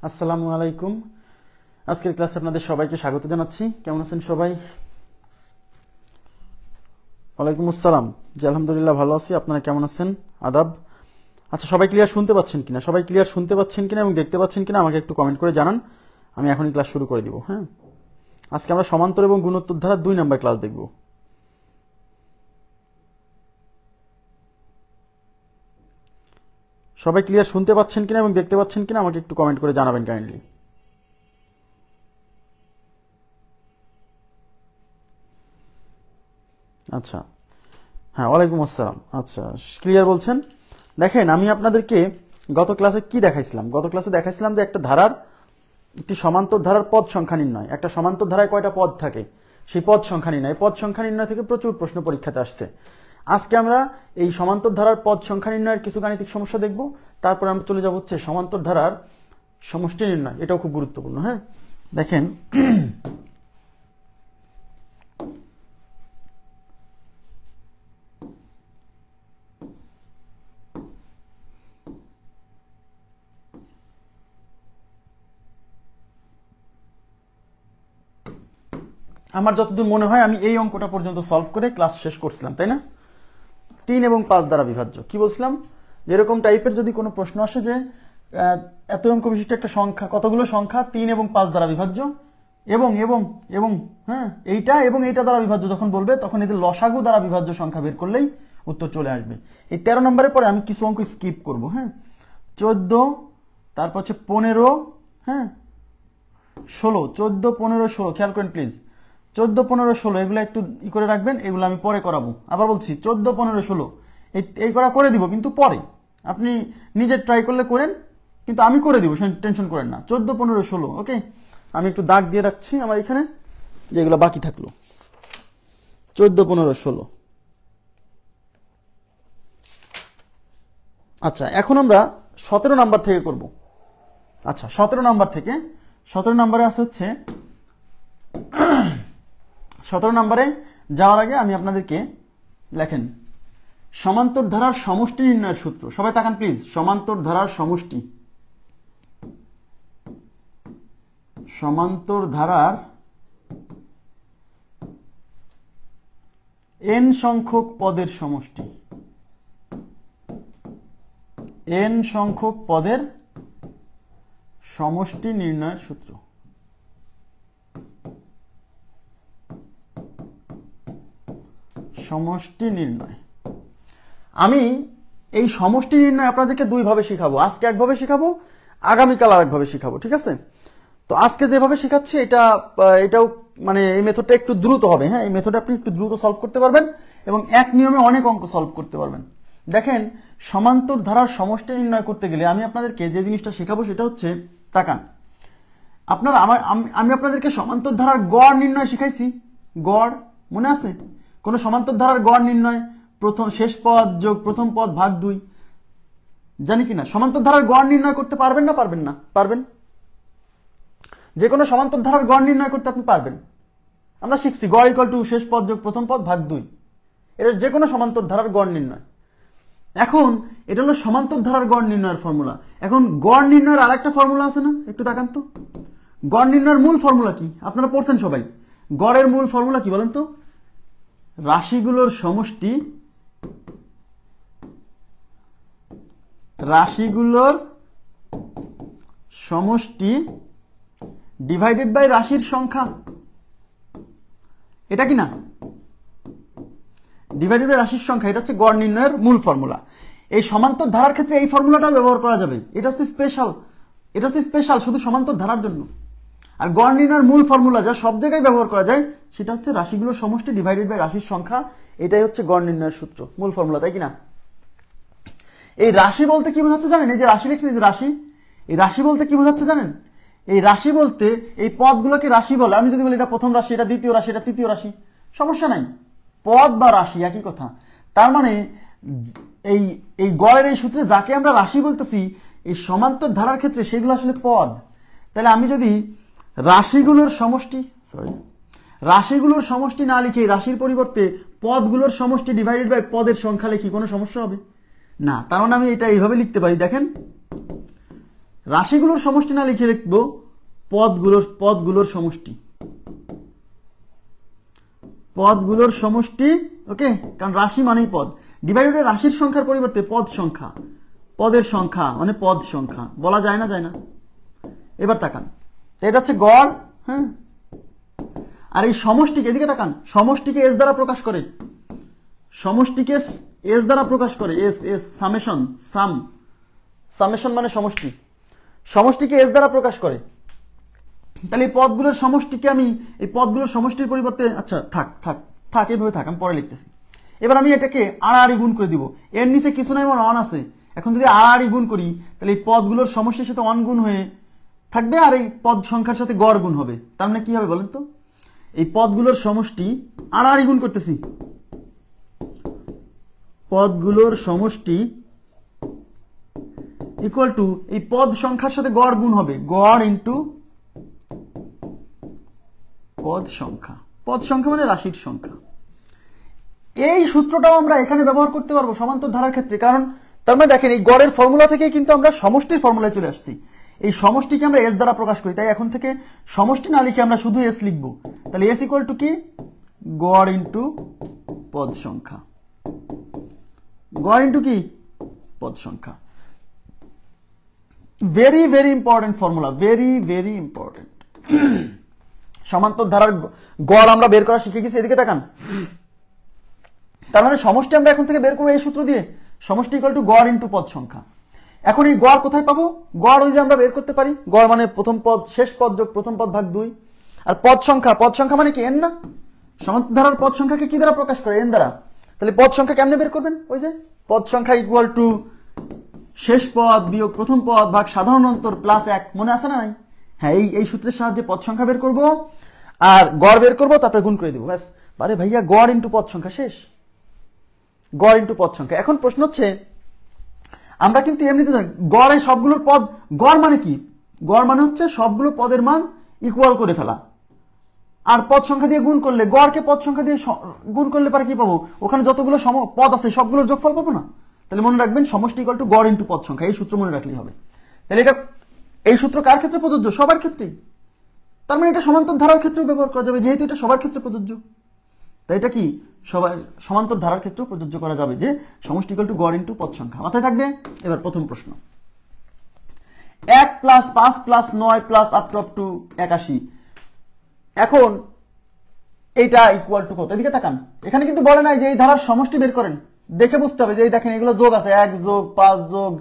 আসসালামু আলাইকুম। আজকের ক্লাসে আপনাদের সবাইকে স্বাগত জানাচ্ছি। কেমন আছেন সবাই? ওয়ালাইকুম আসসালাম। জি আলহামদুলিল্লাহ ভালো আছি। আপনারা কেমন আছেন? আদাব। আচ্ছা, সবাই ক্লিয়ার শুনতে পাচ্ছেন কিনা? সবাই ক্লিয়ার শুনতে পাচ্ছেন কিনা এবং দেখতে পাচ্ছেন কিনা আমাকে একটু কমেন্ট করে জানান। আমি এখনই ক্লাস শুরু করে দিব। হ্যাঁ, আজকে আমরা সমান্তর এবং গুণোত্তর ধারার 2 নম্বর ক্লাস দেখব। সবাই ক্লিয়ার শুনতে পাচ্ছেন কিনা এবং দেখতে পাচ্ছেন কিনা আমাকে একটু কমেন্ট করে জানাবেন কাইন্ডলি। আচ্ছা, হ্যাঁ ওয়ালাইকুম আসসালাম। আচ্ছা, ক্লিয়ার বলছেন। দেখেন, আমি আপনাদেরকে গত ক্লাসে কি দেখাইছিলাম? গত ক্লাসে দেখাইছিলাম যে একটা ধারার, একটি সমান্তর ধারার পদ সংখ্যা নির্ণয়। একটা সমান্তর ধারায় কয়টা পদ থাকে সেই পদ সংখ্যা নির্ণয়। পদ সংখ্যা নির্ণয় থেকে প্রচুর প্রশ্ন পরীক্ষাতে আসছে। আজকে আমরা এই সমান্তর ধারার পদ সংখ্যা নির্ণয়ের কিছু গাণিতিক সমস্যা দেখব। তারপর আমরা চলে যাব হচ্ছে সমান্তর ধারার সমষ্টি নির্ণয়। এটাও খুব গুরুত্বপূর্ণ। হ্যাঁ, দেখেন আমার যতদূর মনে হয় আমি এই অঙ্কটা পর্যন্ত সলভ করে ক্লাস শেষ করছিলাম, তাই না? 3 এবং 5 দ্বারা বিভাজ্য। কি বলছিলাম? যেরকম টাইপের যদি কোনো প্রশ্ন আসে যে এত অঙ্ক বিশিষ্ট একটা সংখ্যা, কতগুলো সংখ্যা 3 এবং 5 দ্বারা বিভাজ্য এবং এবং এবং হ্যাঁ এইটা এবং এইটা দ্বারা বিভাজ্য যখন বলবে, তখন এদের লসাগু দ্বারা বিভাজ্য সংখ্যা বের করলেই উত্তর চলে আসবে। এই 13 নম্বরের পরে আমি কিছু অঙ্ক স্কিপ করব। হ্যাঁ, 14, তারপর হচ্ছে 15, হ্যাঁ 16, 14, 15, 16 খেয়াল করেন প্লিজ। 14, 15, 16 এগুলো একটু ই করে রাখবেন, এগুলো আমি পরে করাবো। আবার বলছি 14, 15, 16 এই করা করে দিব, কিন্তু পরে আপনি নিজে ট্রাই করলে করেন, কিন্তু আমি করে দিব, টেনশন করেন না। 14, 15, 16 ওকে। আমি একটু দাগ দিয়ে রাখছি আমার এখানে, যেগুলো বাকি থাকলো। 14, 15, 16। আচ্ছা, এখন আমরা 17 নাম্বার থেকে করব। আচ্ছা, 17 নাম্বার থেকে, 17 নাম্বারে আছে হচ্ছে 17 নম্বরে যাওয়ার আগে আমি আপনাদেরকে লেখেন সমান্তর ধারার সমষ্টি নির্ণয়ের সূত্র। সবাই তাকান প্লিজ। সমান্তর ধারার সমষ্টি, সমান্তর ধারার n সংখ্যক পদের সমষ্টি, n সংখ্যক পদের সমষ্টি নির্ণয়ের সূত্র। সমষ্টি নির্ণয়। আমি এই সমষ্টি নির্ণয় আপনাদেরকে দুইভাবে শিখাবো। আজকে একভাবে শিখাবো, আগামীকাল আরেকভাবে শিখাবো। ঠিক আছে? তো আজকে যেভাবে শেখাচ্ছি এটাও মানে এই মেথডটা একটু দ্রুত হবে। হ্যাঁ, এই মেথডে আপনি একটু দ্রুত সলভ করতে পারবেন এবং এক নিয়মে অনেক অঙ্ক সলভ করতে পারবেন। দেখেন, সমান্তর ধারার সমষ্টি নির্ণয় করতে গেলে আমি আপনাদেরকে যে জিনিসটা শেখাবো সেটা হচ্ছে, তাকান আপনারা, আমি আপনাদেরকে সমান্তর ধারার গড় নির্ণয় শিখাইছি। গড় মনে আছে? কোন সমান্তর ধারার গড় নির্ণয়, প্রথম শেষ পদ যোগ প্রথম পদ ভাগ 2, জানি কিনা? সমান্তর ধারার গড় নির্ণয় করতে পারবেন না? পারবেন না? পারবেন। যে কোনো সমান্তর ধারার গড় নির্ণয় করতে আপনি পারবেন। আমরা শিখছি গড় ইকুয়াল টু শেষ পদ যোগ প্রথম পদ ভাগ 2। এটা যে কোনো সমান্তর ধারার গড় নির্ণয়। এখন এটা হলো সমান্তর ধারার গড় নির্ণয়ের ফর্মুলা। এখন গড় নির্ণয়ের আরেকটা ফর্মুলা আছে না? একটু তাকান তো। গড় নির্ণয়ের মূল ফর্মুলা কি? আপনারা পড়ছেন সবাই। গড়ের মূল ফর্মুলা কি বলেন তো? রাশিগুলোর সমষ্টি, রাশিগুলোর সমষ্টি ডিভাইডেড বাই রাশির সংখ্যা। এটা কি না? ডিভাইডেড বাই রাশির সংখ্যা, এটা হচ্ছে গড় নির্ণয়ের মূল ফর্মুলা। এই সমান্তর ধারার ক্ষেত্রে এই ফর্মুলাটা ব্যবহার করা যাবে। এটা হচ্ছে স্পেশাল শুধু সমান্তর ধারার জন্য। আর গড় নির্ণয়ের মূল ফর্মুলা যা সব জায়গায় ব্যবহার করা যায়, সেটা হচ্ছে রাশিগুলোর সমষ্টি ডিভাইডেড বাই রাশির সংখ্যা। এটাই হচ্ছে গড় নির্ণয়ের সূত্র, মূল ফর্মুলা, তাই কিনা? এই রাশি বলতে কি বোঝাচ্ছে জানেন? এই যে রাশি লিখছেন, এই যে রাশি, এই রাশি বলতে কি বোঝাচ্ছে জানেন? এই রাশি বলতে এই পদগুলোকে রাশি বলে। আমি যদি বলি এটা প্রথম রাশি, এটা দ্বিতীয় রাশি, এটা তৃতীয় রাশি, সমস্যা নাই। পদ বা রাশি একই কথা। তার মানে এই গড়ের এই সূত্রে যাকে আমরা রাশি বলতেছি, এই সমান্তর ধারার ক্ষেত্রে সেগুলো আসলে পদ। তাহলে আমি যদি রাশিগুলোর সমষ্টি না লিখে রাশির পরিবর্তে পদগুলোর সমষ্টি ডিভাইডেড বাই পদের সংখ্যা লিখি, কোনো সমস্যা হবে না। তার মানে আমি এটা এইভাবে লিখতে পারি। দেখেন, রাশিগুলোর সমষ্টি না লিখে লিখবো পদগুলোর সমষ্টি, পদগুলোর সমষ্টি। ওকে, কারণ রাশি মানেই পদ। ডিভাইডেড রাশির সংখ্যার পরিবর্তে পদ সংখ্যা, পদের সংখ্যা মানে পদ সংখ্যা বলা যায় না, যায় না। এবার তাকান, এটা হচ্ছে গড়, হ্যাঁ, আর এই সমষ্টিকে, এদিকে তাকান, সমষ্টিকে এস দ্বারা প্রকাশ করে, সমষ্টিকে এস দ্বারা প্রকাশ করে, এস এস সামেশন, সামেশন মানে সমষ্টি, সমষ্টিকে এস দ্বারা প্রকাশ করে। তাহলে এই পদগুলোর সমষ্টিকে আমি, এই পদগুলোর সমষ্টির পরিবর্তে, আচ্ছা থাক থাক থাক এইভাবে থাক, আমি পরে লিখতেছি। এবার আমি এটাকে আড়াআড়ি গুণ করে দিব, এর নিচে কিছু নাই, আমার অন আছে। এখন যদি আড়াআড়ি গুণ করি তাহলে এই পদগুলোর সমষ্টির সাথে অন গুণ হয়ে থাকবে, আর এই পদ সংখ্যার সাথে গড় গুণ হবে। তার মানে কি হবে বলেন তো? এই পদগুলোর সমষ্টি আড়াআড়ি গুণ করতেছি, পদগুলোর সমষ্টি ইকুয়াল টু এই পদ সংখ্যার সাথে গড় গুণ হবে, গড় ইন্টু পদ সংখ্যা। পদ সংখ্যা মানে রাশির সংখ্যা। এই সূত্রটাও আমরা এখানে ব্যবহার করতে পারবো সমান্তর ধারার ক্ষেত্রে, কারণ তার মানে দেখেন এই গড়ের ফর্মুলা থেকে কিন্তু আমরা সমষ্টির ফর্মুলায় চলে আসছি। এই সমষ্টিকে আমরা এস দ্বারা প্রকাশ করি, তাই এখন থেকে সমষ্টি না লিখে আমরা শুধু এস লিখবো। তাহলে এস ইকুয়াল টু কি? গড় ইন্টু পদ সংখ্যা, গড় ইন্টু কি? পদ সংখ্যা। Very very important formula, very very important. সমান্তর ধারার গড় আমরা বের করা শিখে গেছি, এদিকে তাকান। তার মানে সমষ্টি আমরা এখন থেকে বের করবো এই সূত্র দিয়ে, সমষ্টি ইকুয়াল টু গড় ইন্টু পদ সংখ্যা। এখন এই গড় কোথায় পাবো? গড় ওই যে আমরা বের করতে পারি, গড় মানে প্রথম পদ শেষ পদ যোগ প্রথম পদ ভাগ 2। আর পদ সংখ্যা, পদ সংখ্যা মানে কি? এন না? সমান্তর ধারার পদ সংখ্যাকে কি দ্বারা প্রকাশ করে? এন দ্বারা। তাহলে পদ সংখ্যা কেমনে বের করবেন? ওই যে পদ সংখ্যা ইকুয়াল টু শেষ পদ বিয়োগ প্রথম পদ ভাগ সাধারণ অন্তর প্লাস 1, মনে আছে না? হ্যাঁ, এই সূত্রের সাহায্যে পদ সংখ্যা বের করব আর গড় বের করব, তারপরে গুণ করে দিব, ব্যাস। আরে ভাইয়া, গড় ইন্টু পদ সংখ্যা, শেষ। গড় ইন্টু পদ সংখ্যা। এখন প্রশ্ন হচ্ছে, আমরা কিন্তু এমনিতে গড়ে সবগুলোর পদ, গড় মানে কি? গড় মানে হচ্ছে সবগুলো পদের মান ইকুয়াল করে ফেলা, আর পদ সংখ্যা দিয়ে গুণ করলে, গড়কে পদ সংখ্যা দিয়ে গুণ করলে পারে কি পাবো? ওখানে যতগুলো পদ আছে সবগুলোর যোগফল পাবো না? তাহলে মনে রাখবেন সমষ্টি ইকুয়াল টু গড় ইন্টু পদ সংখ্যা, এই সূত্র মনে রাখলেই হবে। তাহলে এটা, এই সূত্র কার ক্ষেত্রে প্রযোজ্য? সবার ক্ষেত্রেই। তার মানে এটা সমান্তর ধারার ক্ষেত্রেও ব্যবহার করা যাবে, যেহেতু এটা সবার ক্ষেত্রে প্রযোজ্য। তাই এটা কি সবার সমান্তর ধারার ক্ষেত্রেও প্রযোজ্য করা যাবে, যে সমষ্টি ইকুয়াল টু গড় ইন্টু পদ সংখ্যা। মাথায় থাকবে। এবার প্রথম প্রশ্ন, 1 plus 5 plus 9 plus up to 81। এখন এইটা ইকুয়াল টু কত? এদিকে তাকান, এখানে কিন্তু বলে নাই যে এই ধারার সমষ্টি বের করেন। দেখে বুঝতে হবে যে এই দেখেন এগুলো যোগ আছে, 1 যোগ 5 যোগ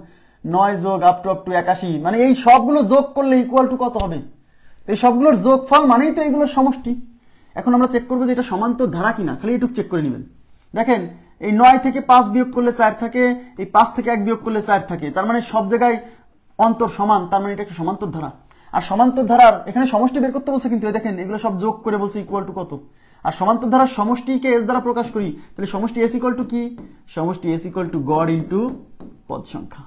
9 যোগ আপ টু 81, মানে এই সবগুলো যোগ করলে ইকুয়াল টু কত হবে? এই সবগুলোর যোগফল মানেই তো এগুলোর সমষ্টি। এখন আমরা চেক করবো যে এটা সমান্তর ধারা কিনা, খালি এটুকু চেক করে নেবেন। দেখেন এই 9 থেকে 5 বিয়োগ করলে 4 থাকে, এই 5 থেকে 1 বিয়োগ করলে 4 থাকে, তার মানে সব জায়গায় অন্তর সমান, তার মানে এটা একটা সমান্তর ধারা। আর সমান্তর ধারার এখানে সমষ্টি বের করতে বলছে, কিন্তু দেখেন এগুলো সব যোগ করে বলছে ইকুয়াল টু কত। আর সমান্তর ধারার সমষ্টিকে এস দ্বারা প্রকাশ করি, তাহলে সমষ্টি এস ইকুয়াল টু কি? সমষ্টি এস ইকুয়াল টু গড় ইন্টু পদ সংখ্যা,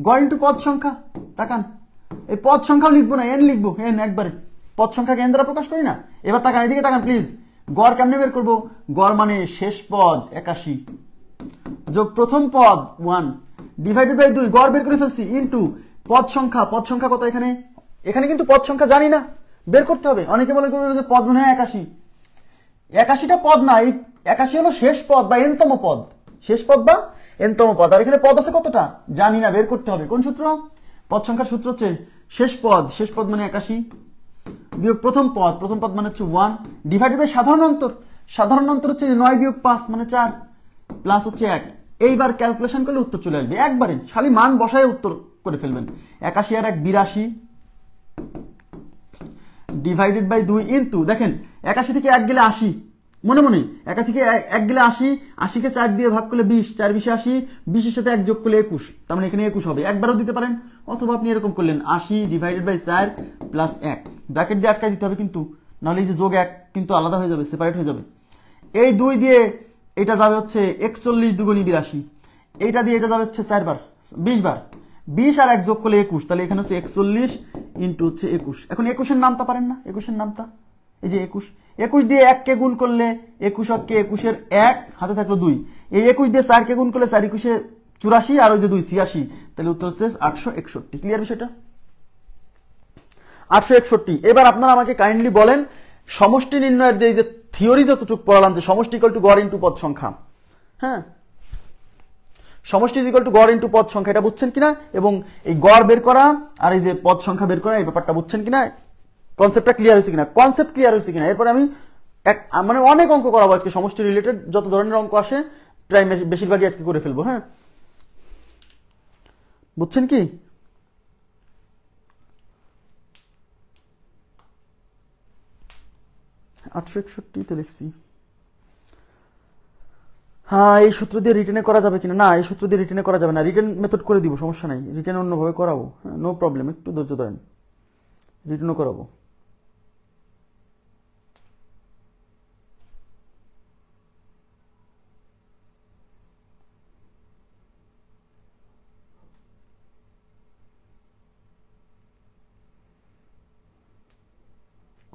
গড় ইন্টু পদ সংখ্যা। তাকান, এই পদ সংখ্যাও লিখবো না, এন লিখবো, এন একবারে। পদ সংখ্যাকে এন দ্বারা প্রকাশ করি না। এবার তাকান, এদিকে তাকান প্লিজ। গড় কেমনে বের করবো? গড় মানে শেষ পদ 81 যোগ প্রথম পদ 1 ডিভাইডেড বাই 2, গড় বের করে ফেলছি, ইন্টু পদ সংখ্যা। পদ সংখ্যা কত? এখানে এখানে কিন্তু পদ সংখ্যা জানি না, বের করতে হবে। অনেকে বলে যে পদ মনে হয় 81, 81টা পদ না, এই 81 হলো শেষ পদ বা এনতম পদ, শেষ পদ বা এনতম পদ। আর এখানে পদ আছে কতটা জানি না, বের করতে হবে। কোন সূত্র? পদ সংখ্যার সূত্র হচ্ছে শেষ পদ, শেষ পদ মানে 81 বিয়োগ প্রথম পদ, প্রথম পদ মানে হচ্ছে 1 ডিভাইডেড বাই সাধারণ অন্তর। সাধারণ অন্তর হচ্ছে 9 বিয়োগ 5 মানে 4 প্লাস হচ্ছে 1। এইবার ক্যালকুলেশন করলে উত্তর চলে আসবে একবারে, খালি মান বসায় উত্তর করে ফেলবেন। 81 আর 1 82 ডিভাইডেড বাই 2 ইনটু, দেখেন 81 থেকে 1 গেলে 80, মনে মনে 81 থেকে 1 গেলে 80, 80 কে 4 দিয়ে ভাগ করলে 20, 4 20 80, 20 এর সাথে 1 যোগ করলে 21, তার মানে এখানে 21 হবে। একবারও দিতে পারেন, অথবা আপনি এরকম করলেন 80 ডিভাইডেড বাই 4 প্লাস 1, ব্র্যাকেট দিয়ে আটকায় দিতে হবে কিন্তু, নাহলে এই যে যোগ 1 কিন্তু আলাদা হয়ে যাবে, সেপারেট হয়ে যাবে। এই 2 দিয়ে এটা যাবে হচ্ছে 41 দুগুণী 82, এইটা দিয়ে এটা যাবে হচ্ছে 4 বার 20 বার, 20 আর 1 যোগ করলে 21, তাহলে এখানে হচ্ছে 41 ইন্টু হচ্ছে 21। এখন 21 এর নামটা পারেন না? 21 এর নামটা এই যে 21, 21 দিয়ে 1 কে গুণ করলে 21 কে 21 এর 1 হাতে থাকলো 2, এই 21 দিয়ে 4 কে গুণ করলে 4 21 84 আর ওই যে 2 86, তাহলে উত্তর হচ্ছে 861। ক্লিয়ার বিষয়টা? 861। এবার আপনারা আমাকে কাইন্ডলি বলেন সমষ্টি নির্ণয়ের যে থিওরি যতটুকু পড়ালাম যে সমষ্টি ইকুয়াল টু গড় ইনটু পদ সংখ্যা, হ্যাঁ, সমষ্টি ইকুয়াল টু গড় ইনটু পদ সংখ্যা, এটা বুঝছেন কিনা? এবং এই গড় বের করা আর এই যে পদ সংখ্যা বের করা এই ব্যাপারটা বুঝছেন কিনা? কনসেপ্টটা ক্লিয়ার হয়েছে কিনা? কনসেপ্ট ক্লিয়ার হয়েছে কিনা? এরপরে আমি মানে অনেক অঙ্ক করাবো আজকে, সমষ্টি রিলেটেড যত ধরনের অঙ্ক আসে প্রায় বেশিরভাগই আজকে করে ফেলবো। হ্যাঁ, বুঝছেন কি? আটশো 61 লিখছি। হ্যাঁ, এই সূত্র দিয়ে রিটেনে করা যাবে কিনা? না, এই সূত্র দিয়ে রিটেনে করা যাবে না। রিটেন মেথড করে দিব, সমস্যা নাই, রিটেন অন্যভাবে করাবো। হ্যাঁ, নো প্রবলেম, একটু ধৈর্য ধরেন, রিটেনও করাবো।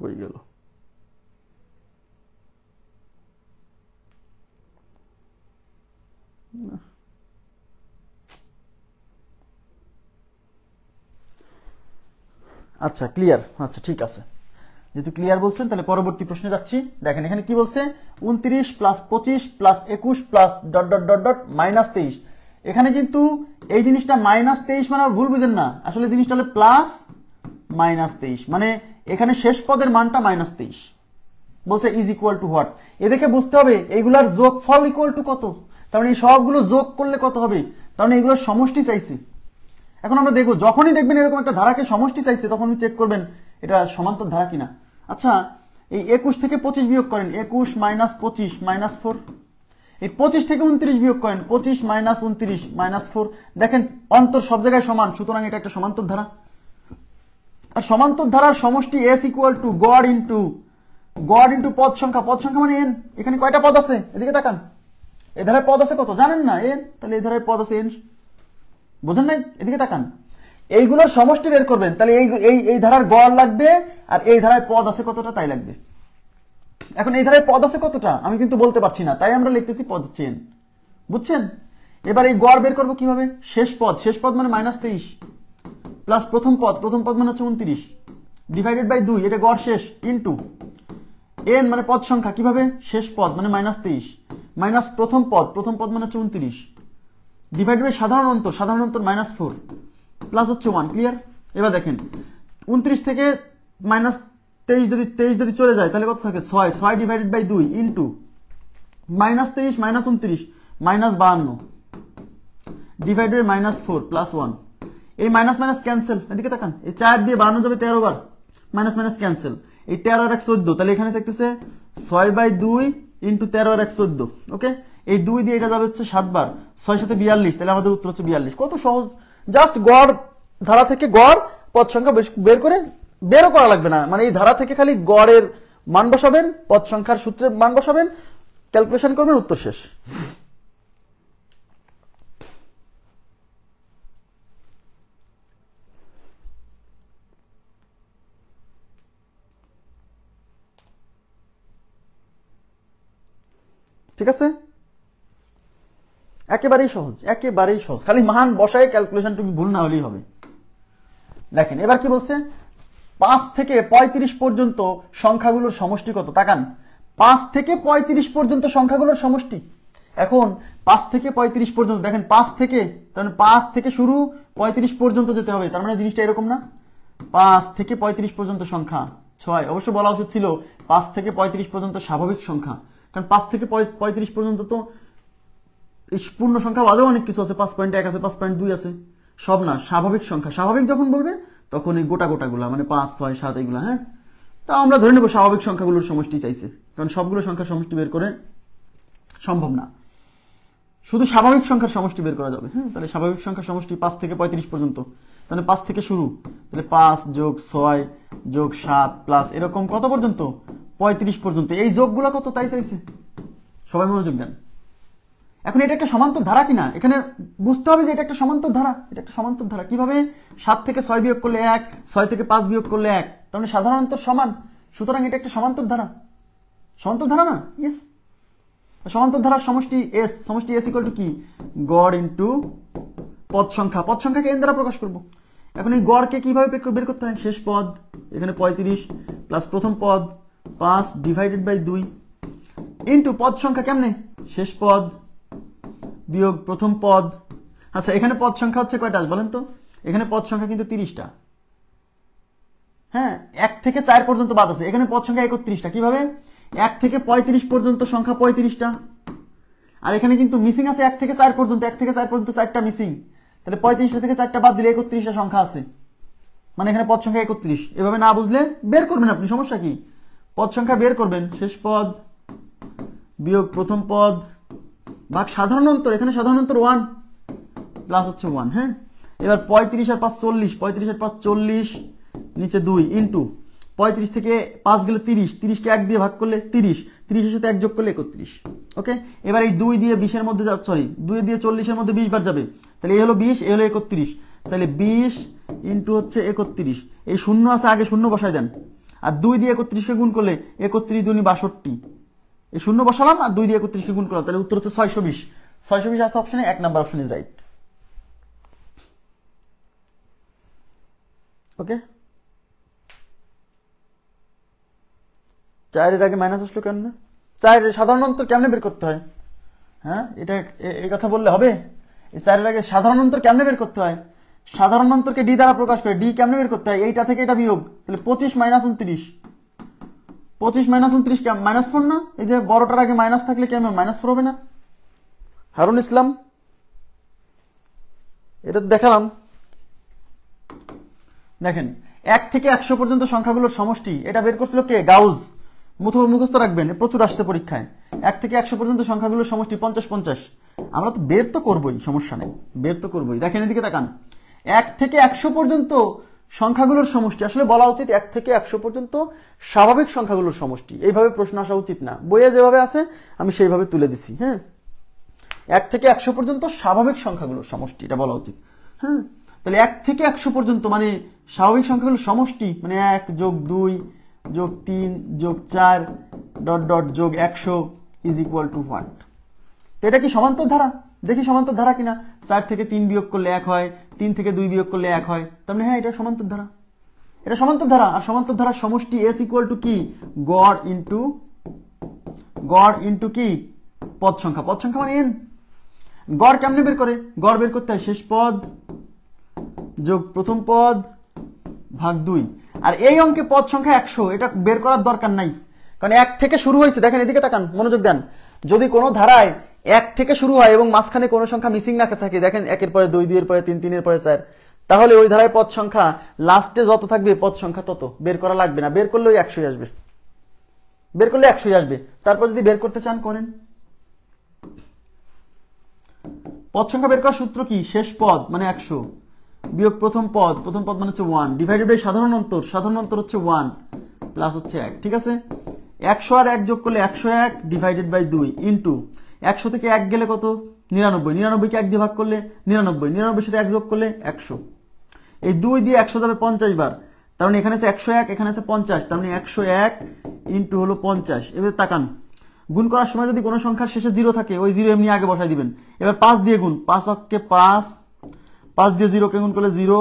কই গেল? আচ্ছা, ক্লিয়ার। আচ্ছা, ঠিক আছে, যেহেতু ক্লিয়ার বলছেন তাহলে পরবর্তী প্রশ্নে যাচ্ছি। দেখেন এখানে কি বলছে, 29 plus 25 plus 21 plus dot dot dot dot minus 23। এখানে কিন্তু এই জিনিসটা মাইনাস 23 মানে ভুল বুঝেন না, আসলে জিনিসটা হলো প্লাস মাইনাস 23, মানে এখানে শেষ পদের মানটা মাইনাস 23। বলছে ইজ ইকুয়াল টু হোয়াট। এ দেখে বুঝতে হবে এইগুলার যোগফল ইকুয়াল টু কত, তার মানে এই সবগুলো যোগ করলে কত হবে, তার মানে এগুলোর সমষ্টি চাইছে। এখন আমরা দেখবো, যখনই দেখবেন এরকম একটা ধারাকে সমষ্টি চাইছে তখন চেক করবেন এটা সমান্তর ধারা কিনা। আচ্ছা, এই 21 থেকে 25 বিয়োগ করেন, 21 মাইনাস 25 মাইনাস 4। এই 25 থেকে 29 বিয়োগ করেন, 25 মাইনাস 29 মাইনাস 4। দেখেন অন্তর সব জায়গায় সমান, সুতরাং এটা একটা সমান্তর ধারা। আর সমান্তর ধারার সমষ্টি এস ইকুয়াল টু গড় ইন্টু পদ সংখ্যা। পদ সংখ্যা মানে এন। এখানে কয়টা পদ আছে? এদিকে তাকান, এ ধারায় পদ আছে কত জানেন না? এন। তাহলে এই ধারায় পদ আছে এন, বোঝেন নাই? এদিকে তাকান, এইগুলোর সমষ্টি বের করবেন, তাহলে এই ধারার গড় লাগবে আর এই ধারায় পদ আছে কতটা তাই লাগবে। এখন এই ধারায় পদ আছে কতটা আমি কিন্তু বলতে পারছি না, তাই আমরা লিখতেছি পদ চেন, বুঝছেন? এবার এই গড় বের করবো কিভাবে? শেষ পদ মানে মাইনাস 23 প্লাস প্রথম পদ মানে হচ্ছে 29 ডিভাইডেড বাই 2, এটা গড় শেষ, ইন্টু এন মানে পদ সংখ্যা, কিভাবে? শেষ পদ মানে মাইনাস 23 মাইনাস প্রথম পদ মানে হচ্ছে 29 ডিভাইড বাই সাধারণ অন্তর মাইনাস 4 প্লাস হচ্ছে 1। ক্লিয়ার? এবার দেখেন 29 থেকে মাইনাস 23 যদি চলে যায় তাহলে কত থাকে? 6 divided by 2 into minus 23 minus 29 minus 52 divide by minus 4 plus 1। এই মাইনাস মাইনাস ক্যান্সেল, এদিকে তাকান, এই 4 দিয়ে 52 যাবে 13 বার, মাইনাস মাইনাস ক্যান্সেল, এই 13 আর 1 14, তাহলে এখানে থাকতেছে 6/2 ইন্টু 13 আর 1 14। ওকে, এই 2 দিয়ে এটা যাবে হচ্ছে 7 বার, 6 সাথে 42, তাহলে আমাদের উত্তর হচ্ছে 42। কত সহজ, জাস্ট গড় ধারা থেকে গড় পদ সংখ্যা বেরও করা লাগবে না, মানে এই ধারা থেকে খালি গড়ের মান বসাবেন, পদ সংখ্যার সূত্রের মান বসাবেন, ক্যালকুলেশন করবেন, উত্তর শেষ। ঠিক আছে, একেবারেই সহজ, খালি মান বসায় ক্যালকুলেশনটুকু ভুল না হলেই হবে। দেখেন এবার কি বলছে, 5 থেকে 35 পর্যন্ত সংখ্যাগুলোর সমষ্টি কত? তাকান, 5 থেকে 35 পর্যন্ত সংখ্যাগুলোর সমষ্টি। এখন 5 থেকে 35 পর্যন্ত, দেখেন 5 থেকে, তার মানে 5 থেকে শুরু 35 পর্যন্ত যেতে হবে, তার মানে জিনিসটা এরকম না? 5 থেকে 35 পর্যন্ত সংখ্যা 6, অবশ্য বলা উচিত ছিল 5 থেকে 35 পর্যন্ত স্বাভাবিক সংখ্যা, কারণ 5 থেকে 35 পর্যন্ত তো পূর্ণ সংখ্যা বাদেও অনেক কিছু আছে, 5.1 আছে, 5.2 আছে, সব না, স্বাভাবিক সংখ্যা। স্বাভাবিক যখন বলবে তখন এই গোটাগুলা মানে 5, 6, 7 এগুলা, হ্যাঁ, তা আমরা ধরে নেব স্বাভাবিক সংখ্যাগুলোর সমষ্টি চাইছে, কারণ সবগুলো সংখ্যার সমষ্টি বের করে সম্ভব না, শুধু স্বাভাবিক সংখ্যার সমষ্টি বের করা যাবে। হ্যাঁ, তাহলে স্বাভাবিক সংখ্যার সমষ্টি 5 থেকে 35 পর্যন্ত, তাহলে 5 থেকে শুরু, তাহলে 5 যোগ 6 যোগ 7 প্লাস এরকম কত পর্যন্ত? 35 পর্যন্ত। এই যোগগুলো কত তাই চাইছে, সবাই মনোযোগ দেন। এখন এটা একটা সমান্তর ধারা কিনা এখানে বুঝতে হবে যে এটা একটা সমান্তর ধারা। এটা একটা সমান্তর ধারা কিভাবে? 7 থেকে 6 বিয়োগ করলে 1, 6 থেকে 5 বিয়োগ করলে 1, তার মানে সাধারণ অন্তর সমান, সুতরাং এটা একটা সমান্তর ধারা। সমান্তর ধারা না? ইয়েস, সমান্তর ধারার সমষ্টি এস, সমষ্টি এস ইকুয়াল টু কি? গড় ইন্টু পদ সংখ্যাকে এন দ্বারা প্রকাশ করব। এখন এই গড়কে কিভাবে বের করতে হয়? শেষ পদ এখানে 35 প্লাস প্রথম পদ 5 ডিভাইডেড বাই 2 ইন্টু পদ সংখ্যা কেমনে, শেষ পদ বিয়োগ প্রথম পদ। আচ্ছা এখানে পদ সংখ্যা হচ্ছে কয়টা বলেন তো, এখানে পদ সংখ্যা কিন্তু 30টা। হ্যাঁ 1 থেকে 4 পর্যন্ত বাদ আছে, এখানে পদ সংখ্যা 31টা। কিভাবে, 1 থেকে 35 পর্যন্ত সংখ্যা 35টা, আর এখানে কিন্তু মিসিং আছে 1 থেকে 4 পর্যন্ত, 1 থেকে 4 পর্যন্ত 4টা মিসিং, তাহলে 35টা থেকে 4টা বাদ দিলে 31টা সংখ্যা আছে, মানে এখানে পদ সংখ্যা 31। এভাবে না বুঝলে বের করবেন আপনি, সমস্যা কি, পদ সংখ্যা বের করবেন, শেষ পদ বিয়োগ প্রথম পদ ভাগ সাধারণ অন্তর, এখানে সাধারণ অন্তর 1 প্লাস হচ্ছে 1। হ্যাঁ এবার 35 আর 5 40, 35 আর 5 40 নিচে 2 ইন্টু 35 থেকে 5 গেলে 30, 30 কে 1 দিয়ে ভাগ করলে 30, 30 এর সাথে 1 যোগ করলে 31। ওকে এবার এই 2 দিয়ে 20 এর মধ্যে যাবে, সরি 2 দিয়ে 40 এর মধ্যে 20 বার যাবে, তাহলে এই হলো 20, এই হলো 31, তাহলে 20 ইন্টু হচ্ছে 31, এই শূন্য আছে আগে শূন্য বসাই দেন, আর 2 দিয়ে 31 কে গুণ করলে 31 দুনি 62, এই শূন্য বসালাম আর 2 দিয়ে 31 কে গুণ করলাম, তাহলে উত্তর হচ্ছে 620। 620 আছে অপশনে, 1 নাম্বার অপশন ইজ রাইট। ওকে 4 এর আগে মাইনাস আসলো কেন, 4 এর সাধারণ অন্তর কেমনে বের করতে হয়, হ্যাঁ এটা এই কথা বললে হবে, এই 4 এর আগে সাধারণ অন্তর কেমনে বের করতে হয়, সাধারণ অন্তরকে ডি দ্বারা প্রকাশ করে, ডি কেমনে বের করতে হয়, এইটা থেকে এটা বিয়োগ, তাহলে 25 মাইনাস 29, 25 মাইনাস 29 কেমন মাইনাস 4 না, এই যে বড়টার আগে মাইনাস থাকলে কেমন মাইনাস 4 হবে না, হারুন ইসলাম এটা তো দেখালাম। দেখেন 1 থেকে 100 পর্যন্ত সংখ্যাগুলোর সমষ্টি, এটা বের করছিল কে, গাউস, মুখস্থ রাখবেন, প্রচুর আসছে পরীক্ষায়। 1 থেকে 100 পর্যন্ত সংখ্যাগুলোর সমষ্টি 50 50, আমরা তো বের তো করবই, সমস্যা নেই, বের তো করবই। দেখেন এদিকে তাকান, 1 থেকে 100 পর্যন্ত সংখ্যাগুলোর সমষ্টি, আসলে বলা উচিত 1 থেকে 100 পর্যন্ত স্বাভাবিক সংখ্যাগুলোর সমষ্টি, এইভাবে প্রশ্ন আসা উচিত না, বইয়ে যেভাবে আছে আমি সেইভাবে তুলে দিছি। হ্যাঁ 1 থেকে 100 পর্যন্ত স্বাভাবিক সংখ্যাগুলোর সমষ্টি, এটা বলা উচিত। হ্যাঁ তাহলে 1 থেকে 100 পর্যন্ত মানে স্বাভাবিক সংখ্যাগুলোর সমষ্টি, মানে 1 যোগ 2 যোগ 3 যোগ 4 ডট ডট যোগ 100 ইজ ইকুয়াল টু হোয়াট, তো এটা কি সমান্তর ধারা, দেখি সমান্তর ধারা কিনা, 4 থেকে 3 বিয়োগ করলে 1 হয়, 3 থেকে 2 বিয়োগ করলে 1 হয়, তার মানে হ্যাঁ এটা সমান্তর ধারা, এটা সমান্তর ধারা। আর সমান্তর ধারার সমষ্টি এস ইকুয়াল টু কি, গড় ইন্টু কি পদ সংখ্যা, পদ সংখ্যা মানে এন। গড় কেমনে বের করে, গড় বের করতে হয় শেষ পদ যোগ প্রথম পদ ভাগ 2, আর এই অঙ্কে পদ সংখ্যা 100, এটা বের করার দরকার নাই, কারণ 1 থেকে শুরু হয়েছে। দেখেন এদিকে তাকান, মনোযোগ দেন, যদি কোনো ধারায় 1 থেকে শুরু হয় এবং মাঝখানে কোনো সংখ্যা মিসিং না থাকে, দেখেন 1 এর পরে 2, 2 এর পরে 3, 3 এর পরে 4, তাহলে ওই ধারায় পদ সংখ্যা লাস্টে যত থাকবে পদ সংখ্যা তত, বের করা লাগবে না, বের করলে ওই 100 আসবে, বের করলে 100 আসবে। তারপর যদি বের করতে চান করেন। পদ সংখ্যা বের করার সূত্র কি, শেষ পদ মানে 100 বিয়োগ প্রথম পদ, প্রথম পদ মানে হচ্ছে 1 ডিভাইডেড বাই সাধারণ অন্তর, সাধারণ অন্তর হচ্ছে 1 প্লাস হচ্ছে 1। ঠিক আছে 100 আর 1 যোগ করলে 101 ডিভাইডেড বাই 2 ইন্টু 100 থেকে 1 গেলে কত, 99, 99 কে 1 দিয়ে ভাগ করলে 99, 99 সাথে 1 যোগ করলে 100, এই 2 দিয়ে 100 যাবে 50 বার, তার মানে এখানে আছে 101, এখানে আছে 50, তার মানে 101 ইন্টু হলো 50। এবার তাকান, গুণ করার সময় যদি কোনো সংখ্যার শেষে 0 থাকে, ওই 0 এমনি আগে বসাই দিবেন। এবার 5 দিয়ে গুণ, 5 অক্ষে 5, 5 দিয়ে 0 কে গুণ করলে 0,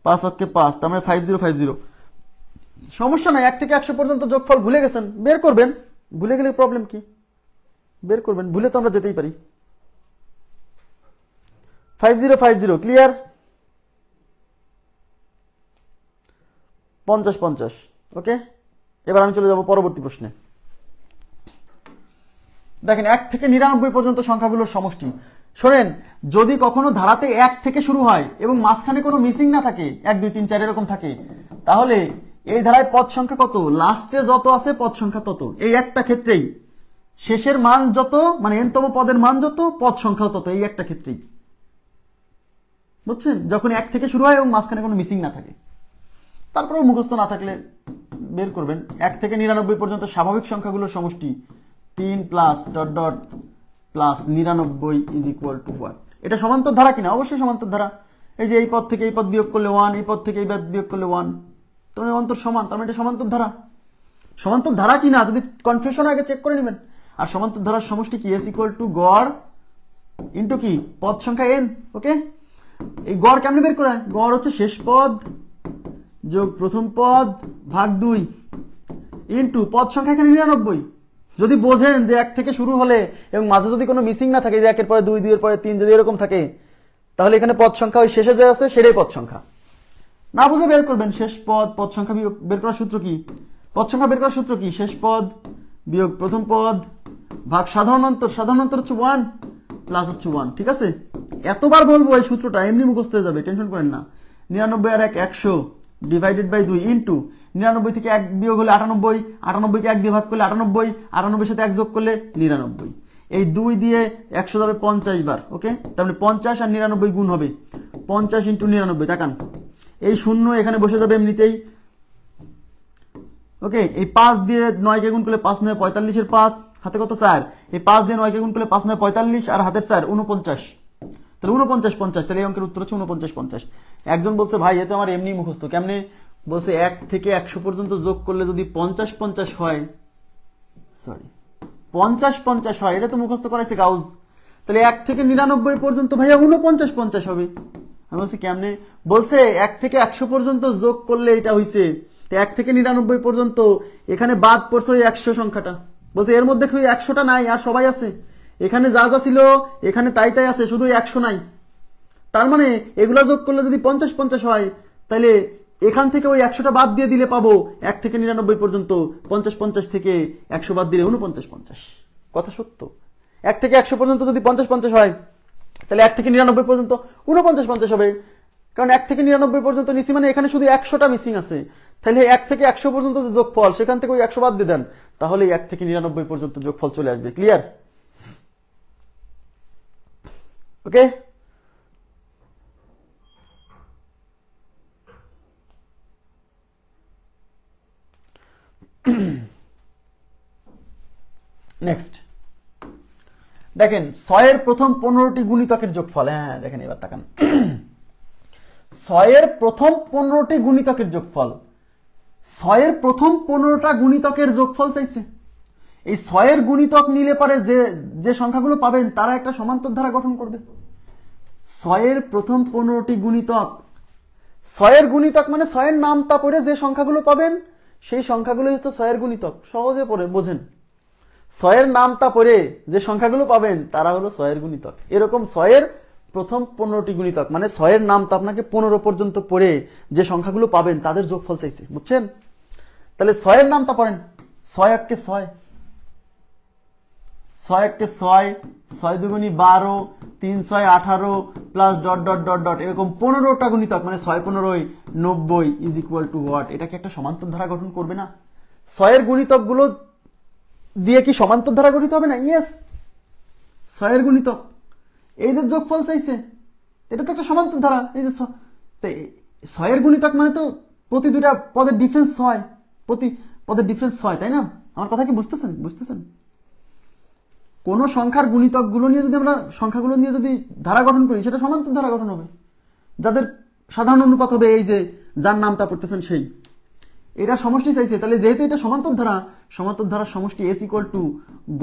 5 অক্ষে 5, তার মানে 5050। সমস্যা নাই, 1 থেকে 100 পর্যন্ত যোগফল ভুলে গেছেন, বের করবেন, ভুলে গেলে প্রবলেম কি, বের করবেন, ভুলে তো আমরা যেতেই পারি। 5050 ক্লিয়ার, 5050। ওকে এবার আমি চলে যাব পরবর্তী প্রশ্নে। দেখেন 1 থেকে 99 পর্যন্ত সংখ্যাগুলোর সমষ্টি। শোনেন, যদি কখনো ধারাতে 1 থেকে শুরু হয় এবং মাঝখানে কোনো মিসিং না থাকে, 1 2 3 4 এরকম থাকে, তাহলে এই ধারায় পদ সংখ্যা কত, লাস্টে যত আছে পদ সংখ্যা তত। এই একটা ক্ষেত্রেই শেষের মান যত, মানে এনতম পদের মান যত, পদ সংখ্যা তত, এই একটা ক্ষেত্রেই, বুঝছেন, যখন 1 থেকে শুরু হয় এবং মাঝখানে কোনো মিসিং না থাকে। তারপরেও মুখস্থ না থাকলে বের করবেন। 1 থেকে 99 পর্যন্ত স্বাভাবিক সংখ্যাগুলোর সমষ্টি 3 plus dot dot plus 99 is equal to what, এটা সমান্তর ধারা কিনা, অবশ্যই সমান্তর ধারা। এই যে এই পদ থেকে এই পদ বিয়োগ করলে 1, এই পদ থেকে এই পদ বিয়োগ করলে 1, তার মানে অন্তর সমান, তার মানে এটা সমান্তর ধারা। সমান্তর ধারা কিনা যদি কনফিউশন আগে চেক করে নেবেন। আর সমান্তর ধারার সমষ্টি কি, এস ইকুয়াল টু গড় ইন্টু কি পদ সংখ্যা n। ওকে এই গড় কেমনে বের করা হয়, গড় হচ্ছে শেষ পদ যোগ প্রথম পদ ভাগ 2 ইন্টু পদ সংখ্যা এখানে 99। যদি বোঝেন যে 1 থেকে শুরু হলে এবং মাঝে যদি কোনো মিসিং না থাকে, যে 1 এর পরে 2, 2 এর পরে 3 যদি এরকম থাকে, তাহলে এখানে পদ সংখ্যা ওই শেষে যে আছে সেটাই পদ সংখ্যা। না বুঝে বের করবেন শেষ পদ, পদ সংখ্যা বিয়োগ বের করার সূত্র কি? পদ সংখ্যা বের করার সূত্র কি? শেষ পদ বিয়োগ প্রথম পদ ভাগ সাধারণ অন্তর। সাধারণ অন্তর হচ্ছে 1 প্লাস হচ্ছে 1। ঠিক আছে, এতবার বলবো এই সূত্রটা, এমনি মুখস্থ হয়ে যাবে, টেনশন করেন না। 99 আর 1 100 ডিভাইডেড বাই 2 ইন্টু 99 থেকে 1 বিয়োগ হলে 98, 98 কে 1 দিয়ে ভাগ করলে 98, 98 এর সাথে 1 যোগ করলে 99। এই 2 দিয়ে 100 যাবে 50 বার। ওকে, তার মানে 50 আর 99 গুণ হবে 50 ইন্টু 99। তাকান, এই শূন্য এখানে বসে যাবে এমনিতেই। ওকে, এই 5 দিয়ে 9 কে গুণ করলে 5 9 45 এর 5 হাতে কত 4, এই 5 দিয়ে 9 কে গুণ করলে 5 9 45 আর হাতের 4 49। তাহলে 49 50, তাহলে এই অঙ্কের উত্তর হচ্ছে 49 50। একজন বলছে ভাই এতে আমার এমনি মুখস্থ, কেমনে? বলছে 1 থেকে 100 পর্যন্ত যোগ করলে যদি 50 50 হয়, সরি 50 50 হয়, এটা তো মুখস্থ করাইছে গাউস। তাহলে 1 থেকে 99 পর্যন্ত ভাইয়া 49 50 হবে। আমি বলছি কেমনে? বলছে 1 থেকে 100 পর্যন্ত যোগ করলে এটা হইছে, তো 1 থেকে 99 পর্যন্ত এখানে বাদ পড়ছে ওই 100 সংখ্যাটা। বলছে এর মধ্যে কি 100টা নাই আর সবাই আছে? এখানে যা যা ছিল এখানে তাই তাই আছে, শুধু 100 নাই। তার মানে এগুলা যোগ করলে যদি 50 50 হয়, তাহলে এখান থেকে ওই 100টা বাদ দিয়ে দিলে পাবো 1 থেকে 99 পর্যন্ত 50 50 থেকে 100 বাদ দিলে 49 50। কথা সত্য, 1 থেকে 100 পর্যন্ত যদি 50 50 হয়, তাহলে 1 থেকে 99 পর্যন্ত 49 50 হবে। কারণ 1 থেকে 99 পর্যন্ত নিছি মানে এখানে শুধু 100টা মিসিং আছে। তাহলে 1 থেকে 100 পর্যন্ত যে যোগফল, সেখান থেকে ওই 100 বাদ দিয়ে দেন, তাহলে 1 থেকে 99 পর্যন্ত যোগফল চলে আসবে। ক্লিয়ার? ওকে, নেক্সট দেখেন 6 এর প্রথম 15টি গুণিতকের যোগফল। হ্যাঁ দেখেন, এবার তাকান 6 এর প্রথম 15টি গুণিতকের যোগফল। 6 এর প্রথম 15টা গুণিতকের যোগফল চাইছে। এই 6 এর গুণিতক নিলে পারে যে যে সংখ্যাগুলো পাবেন তারা একটা সমান্তর ধারা গঠন করবে। 6 এর প্রথম 15টি গুণিতক, 6 এর গুণিতক মানে 6 এর নামটা পড়ে যে সংখ্যাগুলো পাবেন সেই সংখ্যাগুলো হচ্ছে 6 এর গুণিতক। সহজে পড়ে বোঝেন, 6 এর নামটা পড়ে যে সংখ্যাগুলো পাবেন তারা হলো 6 এর গুণিতক। এরকম 6 এর প্রথম 15টি গুণিতক মানে 6 এর নামটা আপনাকে 15 পর্যন্ত পড়ে যে সংখ্যাগুলো পাবেন তাদের যোগফল চাইছে, বুঝছেন? তাহলে 6 এর নামটা পড়েন, 6 একে 6, 6 একে 6, 6 দুগুণী 12, 3 6 18 plus dot dot dot dot, এরকম 15টা গুণিতক মানে 6 15 90 ইজ ইকুয়াল টু হোয়াট? এটা কি একটা সমান্তর ধারা গঠন করবে না? 6 এর গুণিতক গুলো দিয়ে কি সমান্তর ধারা গঠিত হবে না? ইয়েস, 6 এর গুণিতক এইদের যোগফল চাইছে, এটা তো একটা সমান্তর ধারা। এই যে 6 এর গুণিতক মানে তো প্রতি দুইটা পদের ডিফারেন্স 6, প্রতি পদের ডিফারেন্স 6, তাই না? আমার কথা কি বুঝতেছেন? বুঝতেছেন? কোন সংখ্যার গুণিতক গুলো নিয়ে যদি আমরা সংখ্যাগুলো নিয়ে যদি ধারা গঠন করি সেটা সমান্তর ধারা গঠন হবে, যাদের সাধারণ অনুপাত হবে এই যে যার নামটা পড়তেছেন সেই। এটা সমষ্টি চাইছে, তাহলে যেহেতু এটা সমান্তর ধারা, সমান্তর ধারার সমষ্টি এস ইকুয়াল টু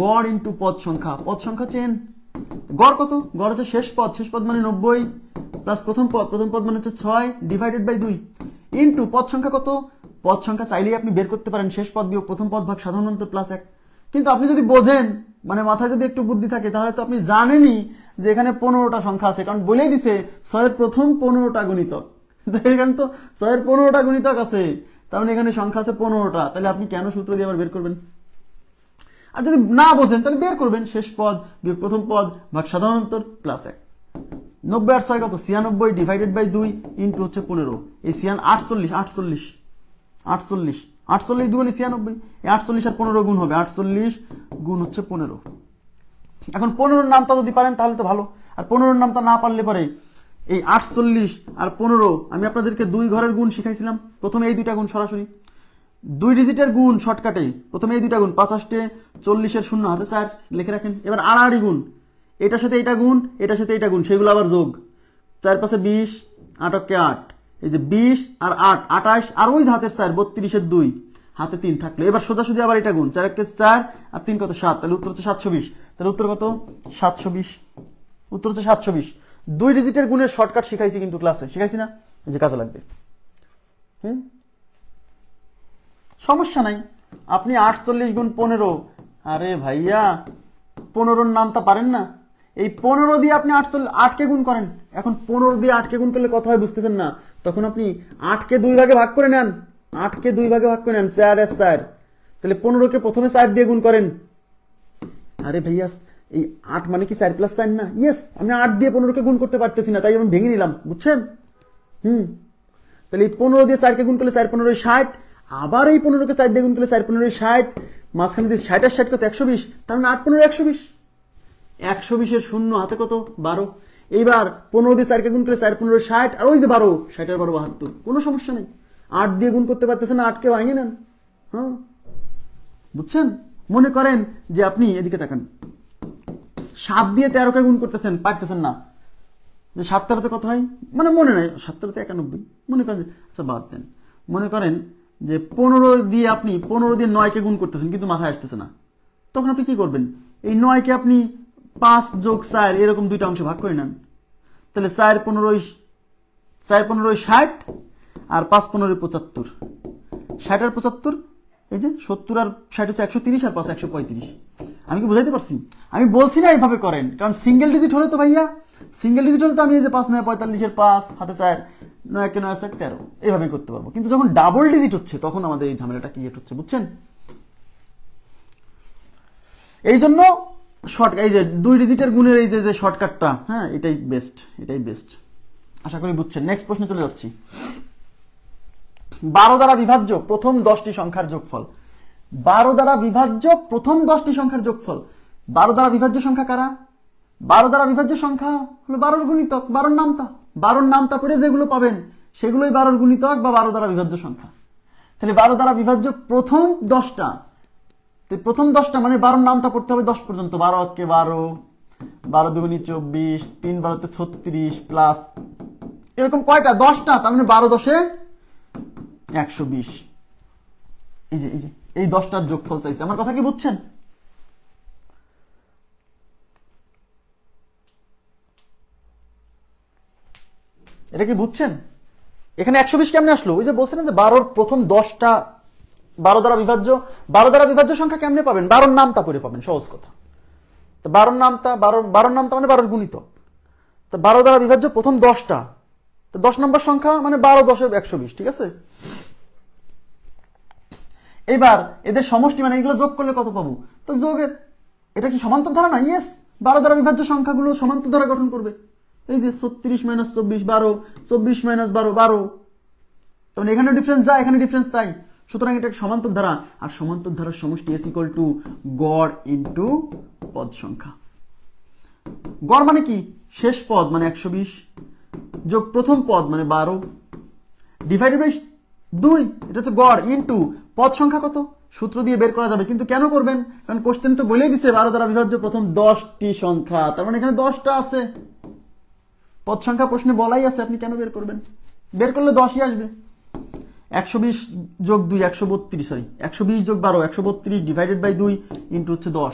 গড় ইন্টু পদ সংখ্যা। পদ সংখ্যা চেন, গড় কত? গড় হচ্ছে শেষ পদ, শেষ পদ মানে 90 প্লাস প্রথম পদ, প্রথম পদ মানে হচ্ছে 6 ডিভাইডেড বাই 2 ইন্টু পদ সংখ্যা কত? পদ সংখ্যা চাইলেই আপনি বের করতে পারেন শেষ পদ বিয়োগ প্রথম পদ ভাগ সাধারণ অন্তর প্লাস 1। কিন্তু আপনি যদি বোঝেন, মানে মাথায় যদি একটু বুদ্ধি থাকে, তাহলে তো আপনি জানেনই যে এখানে 15টা সংখ্যা আছে, কারণ বলেই দিছে 6 এর প্রথম 15টা গুণিতক। এখানে তো 6 এর 15টা গুণিতক আছে, তার মানে এখানে সংখ্যা আছে 15টা। তাহলে আপনি কেন সূত্র দিয়ে আবার বের করবেন? আর যদি না বোঝেন তাহলে বের করবেন শেষ পদ বিয়োগ প্রথম পদ ভাগ সাধারণ অন্তর প্লাস 1। 90 আর 6 কত? 96 ডিভাইডেড বাই 2 ইন্টু হচ্ছে 15। এই 48 48 48 48 দুগুণে 96, এই 48 আর 15 গুণ হবে, 48 গুণ হচ্ছে 15। এখন 15 নামটা যদি পারেন তাহলে তো ভালো, আর 15 নামটা না পারলে পরে এই 48 আর 15 আমি আপনাদেরকে 2 ঘরের গুণ শিখাইছিলাম। প্রথমে এই দুইটা গুণ সরাসরি 2 ডিজিটের গুণ শর্টকাটে, প্রথমে এই দুইটা গুণ 55 40 এর 0 হাতে 4 লিখে রাখেন। এবার আড়াআড়ি গুণ, এটার সাথে এটা গুণ, এটার সাথে এটা গুণ, সেগুলো আবার যোগ। 4 5 20 8 কে 8, এই যে 20 আর 8 28 আর ওই হাতের 4 32 এর 2 হাতে 3 থাকলো। এবার সোজাসুজি আবার এটা গুণ, 4 কে 4 আর 3 কত 7, তাহলে উত্তর হচ্ছে 720। তাহলে উত্তর কত? 720। উত্তর হচ্ছে 720। 2 ডিজিটের গুণের শর্টকাট শিখাইছি কিন্তু ক্লাসে, শিখাইছি না? এই যে কাজে লাগবে। সমস্যা নাই। আপনি 48 গুণ 15, আরে ভাইয়া 15-র নামটা পারেন না? এই 15 দিয়ে আপনি 8কে গুণ করেন। এখন 15 দিয়ে 8কে গুণ করলে কথা হয় বুঝতেছেন না? তখন আপনি 8কে 2 ভাগে ভাগ করে নেন, 8কে 2 ভাগে ভাগ করে নেন, 4 আর 4। তাহলে 15কে প্রথমে 4 দিয়ে গুণ করেন। আরে ভাইয়া এই 8 মানে কি 4 + 4 না? ইয়েস, আমি 8 দিয়ে 15কে গুণ করতে পারতেছি না, তাই আমি ভেঙে নিলাম, বুঝছেন? তাহলে এই 15 দিয়ে 4কে গুণ করলে 4 15 60, আবার এই 15কে 4 দিয়ে গুণ করলে 4 15 60, মাঝখানে দিয়ে 60 আর 60 কত 120, তার মানে 8 15 120। 120 এর শূন্য হাতে কত 12। এইবার 15 দিয়ে 4কে গুণ করলে 4 15 60, আর ওই যে 12, 60 আর 12 72, কোনো সমস্যা নেই। 8 দিয়ে গুণ করতে পারতেছেন না, 8কে ভাঙে নেন। হ্যাঁ, বুঝছেন? মনে করেন যে আপনি এদিকে তাকান, 7 দিয়ে 13কে গুণ করতেছেন, পারতেছেন না, যে 7 13 কত হয়, মানে মনে নাই, 7 13 91, মনে করেন, আচ্ছা বাদ দেন। মনে করেন যে 15 দিয়ে আপনি 15 দিয়ে 9কে গুণ করতেছেন, কিন্তু মাথায় আসতেছে না, তখন আপনি কি করবেন? এই 9কে আপনি 5 যোগ 4 এরকম দুইটা অংশে ভাগ করে নেন। তাহলে 4 15 60, আর 5 15 75, 60 আর 75, এই যে 70 আর 60 হচ্ছে 130, আর 5 135। আমি কি বুঝাইতে পারছি? আমি বলছি না এইভাবে করেন, কারণ সিঙ্গেল ডিজিট হলে তো ভাইয়া, সিঙ্গেল ডিজিট হলে তো আমি এই যে 5 9 45 এর 5 হাতে 4 9 কে 9 13 এইভাবে করতে পারবো। কিন্তু যখন ডাবল ডিজিট হচ্ছে তখন আমাদের এই ঝামেলাটা ক্রিয়েট হচ্ছে, বুঝছেন? এই জন্য শর্ট, এই যে 2 ডিজিটের গুণের এই যে শর্টকাটটা, হ্যাঁ, এটাই বেস্ট, এটাই বেস্ট। আশা করি বুঝছেন। নেক্সট প্রশ্নে চলে যাচ্ছি। 12 দ্বারা বিভাজ্য প্রথম 10টি সংখ্যার যোগফল। 12 দ্বারা বিভাজ্য প্রথম 10টি সংখ্যার যোগফল। 12 দ্বারা বিভাজ্য সংখ্যা কারা? 12 দ্বারা বিভাজ্য সংখ্যা হলো 12-র গুণিতক, 12-র নামতা। 12-র নামতা পড়ে যেগুলো পাবেন সেগুলোই 12-র গুণিতক বা 12 দ্বারা বিভাজ্য সংখ্যা। তাহলে 12 দ্বারা বিভাজ্য প্রথম 10টা, প্রথম 10টা মানে 12-র নামতা পড়তে হবে 10 পর্যন্ত। 12 কে 12, 12 দুগুণী 24, 3 12 36 প্লাস এরকম কয়টা? 10টা, তার মানে 12 10 120। এই যে এই 10টার যোগফল চাইছে। আমার কথা কি বুঝছেন? এটা কি বুঝছেন? এখানে 120 কেমনে আসলো? ওই যে বলছিলেন যে 12-র প্রথম 10টা 12 দ্বারা বিভাজ্য, 12 দ্বারা বিভাজ্য সংখ্যা কেমনে পাবেন? 12-র নামতা পড়ে পাবেন, সহজ কথা। তো 12-র নামতা, 12-র নামতা মানে 12-র গুণিতক। তো 12 দ্বারা বিভাজ্য প্রথম 10টা, তো 10 নম্বর সংখ্যা মানে 12 10 120, ঠিক আছে? এবার এদের সমষ্টি মানে এগুলো যোগ করলে কত পাবো? তো যোগের, এটা কি সমান্তর ধারা না? ইয়েস, 12 দ্বারা বিভাজ্য সংখ্যাগুলো সমান্তর ধারা গঠন করবে। এই যে 36 - 24 12, 24 - 12 12, তখন এখানে ডিফারেন্স যা, এখানে ডিফারেন্স তাই। সুতরাং এটা সমান্তর ধারা, আর সমান্তর ধারার সমষ্টি S = গড় ইনটু পদ সংখ্যা। গড় মানে কি? শেষ পদ মানে 120 যোগ প্রথম পদ মানে 12 ডিভাইডেড বাই 2, এটা হচ্ছে গড়, ইনটু পদ সংখ্যা কত সূত্র দিয়ে বের করা যাবে। কিন্তু কেন করবেন? কারণ কোশ্চেন তো বলেই দিছে 12 দ্বারা বিভাজ্য প্রথম 10টি সংখ্যা, তার মানে এখানে 10টা আছে। পদ সংখ্যা প্রশ্নে বলাই আছে, আপনি কেন বের করবেন? বের করলে 10ই আসবে। 120 যোগ 2 132, সরি 120 যোগ 12 132 ডিভাইডেড বাই 2 ইনটু হচ্ছে 10।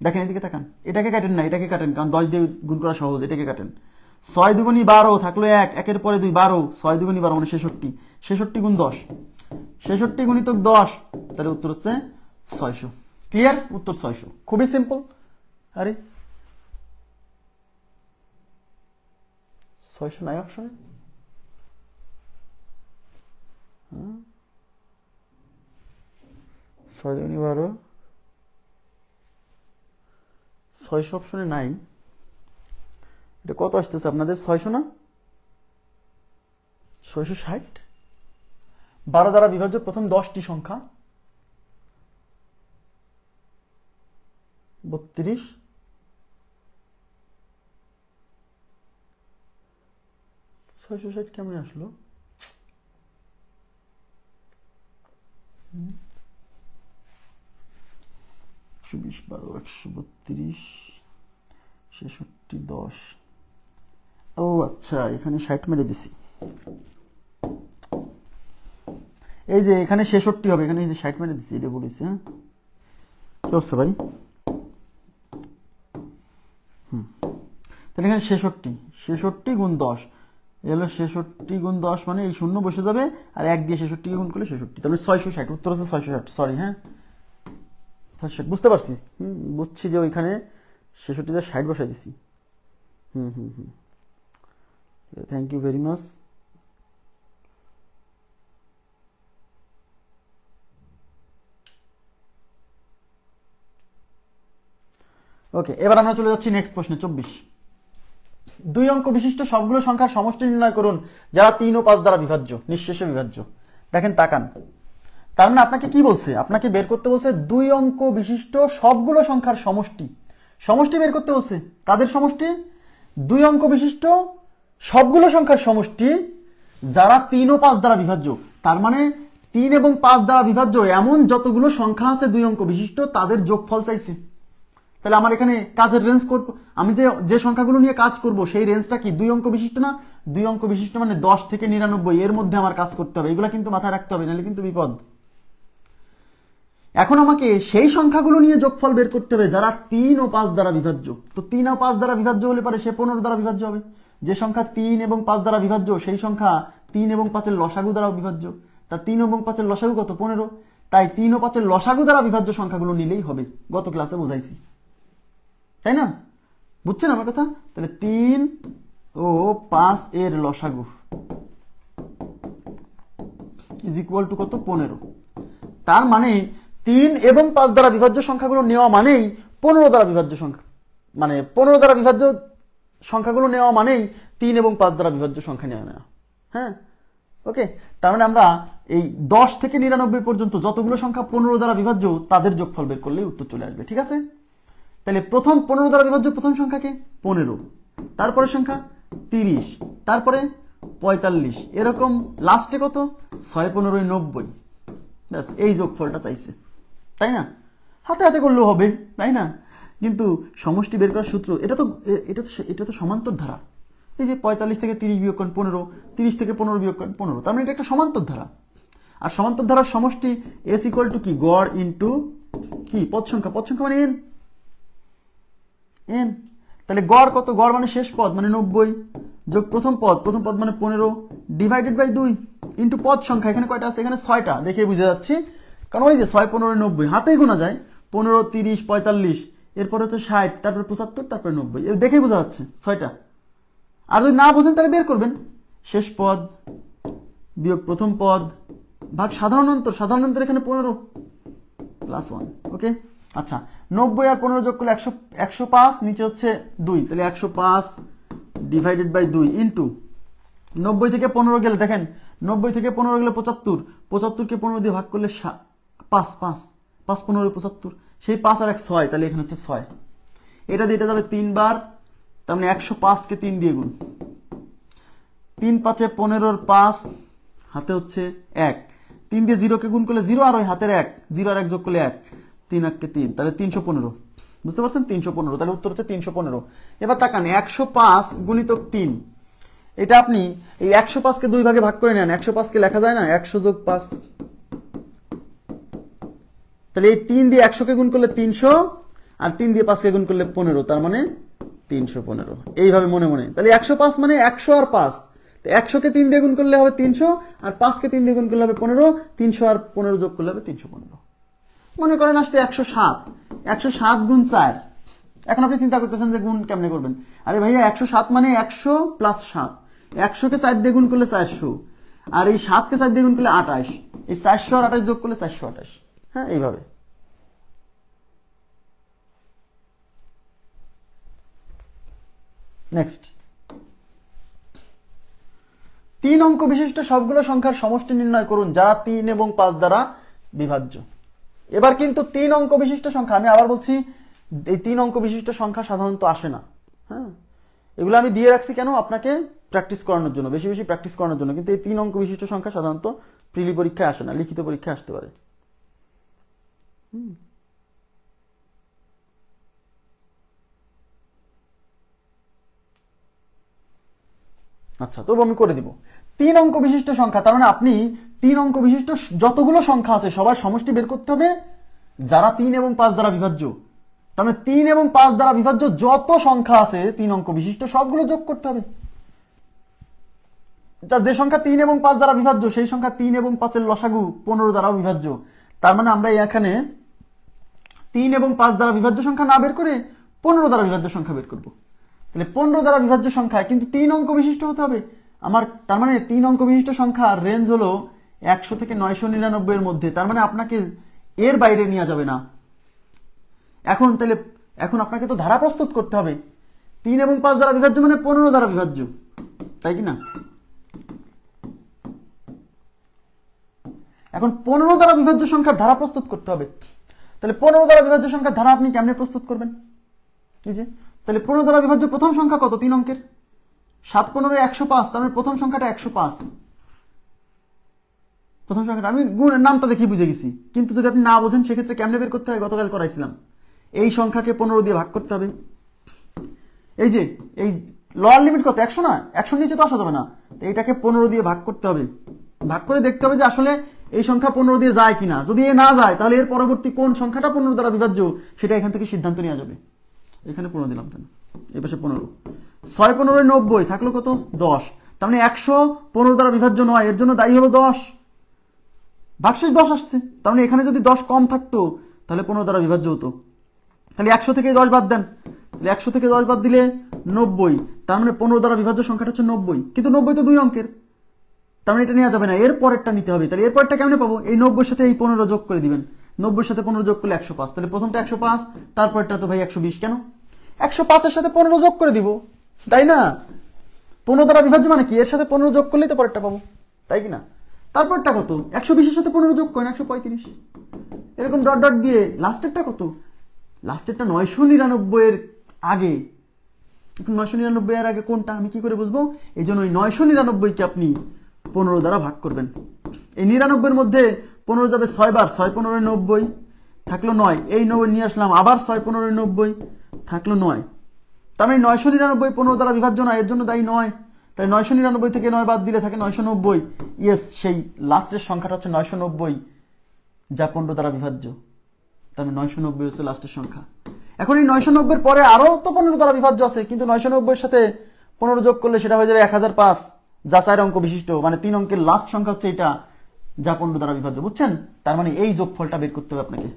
দেখেন এদিকে তাকান, এটাকে কাটেন না, এটাকে কাটেন, কারণ 10 দিয়ে গুণ করা সহজ, এটাকে কাটেন। 6 দুগুণী 12 থাকলো 1, একের পরে 2 12, 6 দুগুণী 12 মানে 66, 66 গুণ 10, 66 গুণিতক 10, তাহলে উত্তর হচ্ছে 600। ক্লিয়ার? উত্তর 600, খুবই সিম্পল। আরে 600 নাই অপশনে? 6 দুগুণী 12, 600 অপশনে নাই। এটা কত আসতেছে আপনাদের? 600 না 660? 12 দ্বারা বিভাজ্য প্রথম 10টি সংখ্যা 32, 660 কেমন আসলো? 20 12 132 66 10। ও আচ্ছা, এখানে 60 মেরে দিছি। এই যে এখানে 66 হবে, এখানে এই যে 60 মেরে দিছি, এটা বলেছি। হ্যাঁ, কি অবস্থা ভাই? তাহলে এখানে 66 গুণ 10, এলো 66 গুণ 10 মানে এই শূন্য বসে যাবে, আর 1 দিয়ে 66 গুণ করলে 66, তাহলে 660, উত্তর হচ্ছে 660। সরি, হ্যাঁ 660, বুঝতে পারছি, বুঝছি যে ওইখানে 66 দিয়ে 60 বসাই দিছি। Thank you very much. Okay, এবার আমরা চলে যাচ্ছি নেক্সট প্রশ্নে 24। 2 অঙ্ক বিশিষ্ট সবগুলো সংখ্যার সমষ্টি নির্ণয় করুন যারা 3 ও 5 দ্বারা বিভাজ্য, নিঃশেষে বিভাজ্য। দেখেন, তাকান, তার মানে আপনাকে কি বলছে? আপনাকে বের করতে বলছে 2 অঙ্ক বিশিষ্ট সবগুলো সংখ্যার সমষ্টি। সমষ্টি বের করতে বলছে। কাদের সমষ্টি? 2 অঙ্ক বিশিষ্ট সবগুলো সংখ্যার সমষ্টি যারা 3 ও 5 দ্বারা বিভাজ্য। তার মানে 3 এবং 5 দ্বারা বিভাজ্য এমন যতগুলো সংখ্যা আছে 2 অঙ্ক বিশিষ্ট, তাদের যোগফল চাইছে। তাহলে আমার এখানে কাজের রেঞ্জ করব, আমি যে সংখ্যাগুলো নিয়ে কাজ করব সেই রেঞ্জটা কি? 2 অঙ্ক বিশিষ্ট না? 2 অঙ্ক বিশিষ্ট মানে 10 থেকে 99, এর মধ্যে আমার কাজ করতে হবে। এগুলো কিন্তু মাথায় রাখতে হবে, নাহলে কিন্তু বিপদ। এখন আমাকে সেই সংখ্যাগুলো নিয়ে যোগফল বের করতে হবে যারা 3 ও 5 দ্বারা বিভাজ্য। তো 3 ও 5 দ্বারা বিভাজ্য হলে পারে সে 15 দ্বারা বিভাজ্য হবে। যে সংখ্যা 3 এবং 5 দ্বারা বিভাজ্য সেই সংখ্যা 3 এবং 5 এর লসাগু দ্বারা বিভাজ্য। তা 3 এবং 5 এর লসাগু কত? 15। তাই 3 ও 5 এর লসাগু দ্বারা বিভাজ্য সংখ্যাগুলো নিলেই হবে। গত ক্লাসে বোঝাইছি, তাই না? বুঝছেন আমার কথা? তাহলে 3 ও 5 এর লসাগু ইজ ইকুয়াল টু কত? 15। তার মানে 3 এবং 5 দ্বারা বিভাজ্য সংখ্যাগুলো নেওয়া মানেই 15 দ্বারা বিভাজ্য সংখ্যা, মানে 15 দ্বারা বিভাজ্য সংখ্যাগুলো নেওয়া মানেই 3 এবং 5 দ্বারা বিভাজ্য সংখ্যা নেওয়া। হ্যাঁ, ওকে। তার মানে আমরা এই 10 থেকে 99 পর্যন্ত যতগুলো সংখ্যা 15 দ্বারা বিভাজ্য তাদের যোগফল বের করলেই উত্তর চলে আসবে। ঠিক আছে? তাহলে প্রথম 15 দ্বারা বিভাজ্য প্রথম সংখ্যাকে 15, তারপরে সংখ্যা 30, তারপরে 45, এরকম লাস্টে কত? 6 15 90। ব্যাস, এই যোগফলটা চাইছে, তাই না? হাতে হাতে করলেও হবে, তাই না? কিন্তু সমষ্টি বের করার সূত্র এটা তো সমান্তর ধারা। এই যে 45 থেকে 30 বিয়োগ করেন 15, 30 থেকে 15 বিয়োগ করেন 15, তার মানে এটা একটা সমান্তর ধারা। আর সমান্তর ধারার সমষ্টি এস ইকুয়াল টু কি? গড় ইন্টু কি? পদ সংখ্যা। পদ সংখ্যা মানে এন। তাহলে গড় কত? গড় মানে শেষ পদ মানে 90 যোগ প্রথম পদ মানে 15 ডিভাইডেড বাই 2 ইন্টু পদ সংখ্যা। এখানে কয়টা আছে? এখানে 6টা, দেখে বুঝে যাচ্ছি, কারণ ওই যে 6 15 90 হাতেই গোনা যায়। 15 30 45, এরপর হচ্ছে 60, তারপর 75, তারপর 90, দেখেই বোঝা যাচ্ছে 6টা। আর যদি না বোঝেন তাহলে বের করবেন। শেষ পদ বিয়োগ প্রথম পদ ভাগ সাধারণ অন্তর। সাধারণ অন্তর এখানে 15 প্লাস 1। ওকে, আচ্ছা, 90 আর 15 যোগ করলে 105, নিচে হচ্ছে 2, তাহলে 105 ডিভাইডেড বাই 2 ইন্টু 90 থেকে 15 গেলে, দেখেন 90 থেকে 15 গেলে 75, 75কে 15 দিয়ে ভাগ করলে 5 5 5 15 75, সেই 5 আর 1 6, তাহলে এখানে হচ্ছে 6। এটা দিয়ে এটা যাবে 3 বার, তার মানে 105কে 3 দিয়ে গুণ। 3 5 15 5, হাতে হচ্ছে 1, 3 দিয়ে 0কে গুণ করলে 0, আর ওই হাতের 1, 0 আর 1 যোগ করলে 1, 3 1 কে 3, তাহলে 315। বুঝতে পারছেন? 315, তাহলে উত্তর হচ্ছে 315। এবার তাকান, 105 গুণিতক 3, এটা আপনি এই 105কে 2 ভাগে ভাগ করে নেন। 105কে লেখা যায় না 100 যোগ 5, তাহলে এই 3 দিয়ে 100কে গুণ করলে 300, আর 3 দিয়ে 5কে গুণ করলে 15, তার মানে 315। এইভাবে মনে মনে, তাহলে 105 মানে 100 আর 5, 100কে 3 দিয়ে গুণ করলে হবে 300, আর 5কে 3 দিয়ে গুণ করলে হবে 15, 300 আর 15 যোগ করলে হবে 315। মনে করেন আসছে 107, 107 গুণ 4। এখন আপনি চিন্তা করতেছেন যে গুণ কেমনে করবেন। আরে ভাইয়া, 107 মানে 100 প্লাস 7, 100কে 4 দিয়ে গুণ করলে 400, আর এই 7কে 4 দিয়ে গুণ করলে 28, এই 400 আর 28 যোগ করলে 428। হ্যাঁ, এইভাবে। নেক্সট, 3 অঙ্ক বিশিষ্ট সবগুলো সংখ্যার সমষ্টি নির্ণয় করুন যারা 3 এবং 5 দ্বারা বিভাজ্য। এবার কিন্তু 3 অঙ্ক বিশিষ্ট সংখ্যা, আমি আবার বলছি, এই 3 অঙ্ক বিশিষ্ট সংখ্যা সাধারণত আসে না। হ্যাঁ, এগুলো আমি দিয়ে রাখছি কেন? আপনাকে প্র্যাকটিস করানোর জন্য, বেশি বেশি প্র্যাকটিস করানোর জন্য। কিন্তু এই 3 অঙ্ক বিশিষ্ট সংখ্যা সাধারণত প্রিলি পরীক্ষায় আসে না, লিখিত পরীক্ষায় আসতে পারে। আচ্ছা, তবু আমি করে দিব। 3 অঙ্ক বিশিষ্ট সংখ্যা, তার মানে আপনি 3 অঙ্ক বিশিষ্ট যতগুলো সংখ্যা আছে সবার সমষ্টি বের করতে হবে যারা 3 এবং 5 দ্বারা বিভাজ্য। তার মানে 3 এবং 5 দ্বারা বিভাজ্য যত সংখ্যা আছে 3 অঙ্ক বিশিষ্ট, সবগুলো যোগ করতে হবে। যে সংখ্যা 3 এবং 5 দ্বারা বিভাজ্য সেই সংখ্যা 3 এবং 5 এর লসাগু 15 দ্বারাও বিভাজ্য। তার মানে আমরা এখানে 3 এবং 5 দ্বারা বিভাজ্য সংখ্যা না বের করে 15 দ্বারা বিভাজ্য সংখ্যা বের করব। তাহলে 15 দ্বারা বিভাজ্য সংখ্যা কিন্তু 3 অঙ্ক বিশিষ্ট হতে হবে আমার। তার মানে 3 অঙ্ক বিশিষ্ট সংখ্যার রেঞ্জ হলো 100 থেকে 999 এর মধ্যে। তার মানে আপনাকে এর বাইরে নেওয়া যাবে না। এখন আপনাকে তো ধারা প্রস্তুত করতে হবে। 3 এবং 5 দ্বারা বিভাজ্য মানে 15 দ্বারা বিভাজ্য, তাই কি না? এখন 15 দ্বারা বিভাজ্য সংখ্যার ধারা প্রস্তুত করতে হবে। তাহলে 15 দ্বারা বিভাজ্য সংখ্যার ধারা আপনি কেমনে প্রস্তুত করবেন? এই যে তাহলে 15 দ্বারা বিভাজ্য প্রথম সংখ্যা কত? 3 অঙ্কের। 7 15 105। তার মানে প্রথম সংখ্যাটা 105। প্রথম সংখ্যাটা আমি গুণের নামটা দেখে বুঝে গেছি, কিন্তু যদি আপনি না বোঝেন সেক্ষেত্রে কেমনে বের করতে হয় গতকাল করাইছিলাম। এই সংখ্যাকে 15 দিয়ে ভাগ করতে হবে। এই যে এই লোয়ার লিমিট কত? 100 না? 100 নিচে তো আসা যাবে না। তো এইটাকে 15 দিয়ে ভাগ করতে হবে। ভাগ করে দেখতে হবে যে আসলে এই সংখ্যা 15 দিয়ে যায় কিনা। যদি এ না যায় তাহলে এর পরবর্তী কোন সংখ্যাটা 15 দ্বারা বিভাজ্য সেটা এখান থেকে সিদ্ধান্ত নেওয়া যাবে। এখানে 15 দিলাম কেন? এই পাশে 15। 6 15 90 থাকলো কত? 10। তার মানে 100 15 দ্বারা বিভাজ্য নয়, এর জন্য দায়ী হলো 10। ভাগশেষ 10 আসছে। তার মানে এখানে যদি 10 কম থাকতো তাহলে 15 দ্বারা বিভাজ্য হতো। তাহলে 100 থেকে 10 বাদ দেন। তাহলে 100 থেকে 10 বাদ দিলে 90। তার মানে 15 দ্বারা বিভাজ্য সংখ্যাটা হচ্ছে 90। কিন্তু 90 তো 2 অঙ্কের, তার মানে এটা নেওয়া যাবে না। এর পরেরটা নিতে হবে। তাহলে এর পরেরটা কেমনে পাবো? এই 90 সাথে এই 15 যোগ করে দিবেন। 90 সাথে 15 যোগ করলে 105। তাহলে প্রথমটা 105, তারপরটা তো ভাই 120। কেন? 105 এর সাথে 15 যোগ করে দিব, তাই না? 15 দ্বারা বিভাজ্য মানে কি? এর সাথে 15 যোগ করলেই তো পরেরটা পাবো, তাই কি না? তারপরটা কত? 120 এর সাথে 15 যোগ করেন 135। এরকম ডট ডট দিয়ে লাস্টেরটা কত? লাস্টেরটা 999 এর আগে। 999 এর আগে কোনটা আমি কি করে বুঝবো? এই জন্য ওই 999 কে আপনি 15 দ্বারা ভাগ করবেন। এই 99 এর মধ্যে 15 যাবে 6 বার। 6 15 90 থাকলো 9। এই 9 নিয়ে আসলাম, আবার 6 15 90 থাকলো 9। তার মানে 999 15 দ্বারা বিভাজ্য না, এর জন্য দায়ী 9। তাই 999 থেকে 9 বাদ দিলে থাকে 990। ইয়েস, সেই লাস্টের সংখ্যাটা হচ্ছে 990 যা 15 দ্বারা বিভাজ্য। তার মানে 990 হচ্ছে লাস্টের সংখ্যা। এখন এই 990 এর পরে আরো তো 15 দ্বারা বিভাজ্য আছে, কিন্তু 990 এর সাথে 15 যোগ করলে সেটা হয়ে যাবে 1005, যা 4 অঙ্ক বিশিষ্ট। মানে 3 অঙ্কের লাস্ট সংখ্যা হচ্ছে এটা, যা 15 দ্বারা বিভাজ্য। বুঝছেন? তার মানে এই যোগফলটা বের করতে হবে আপনাকে।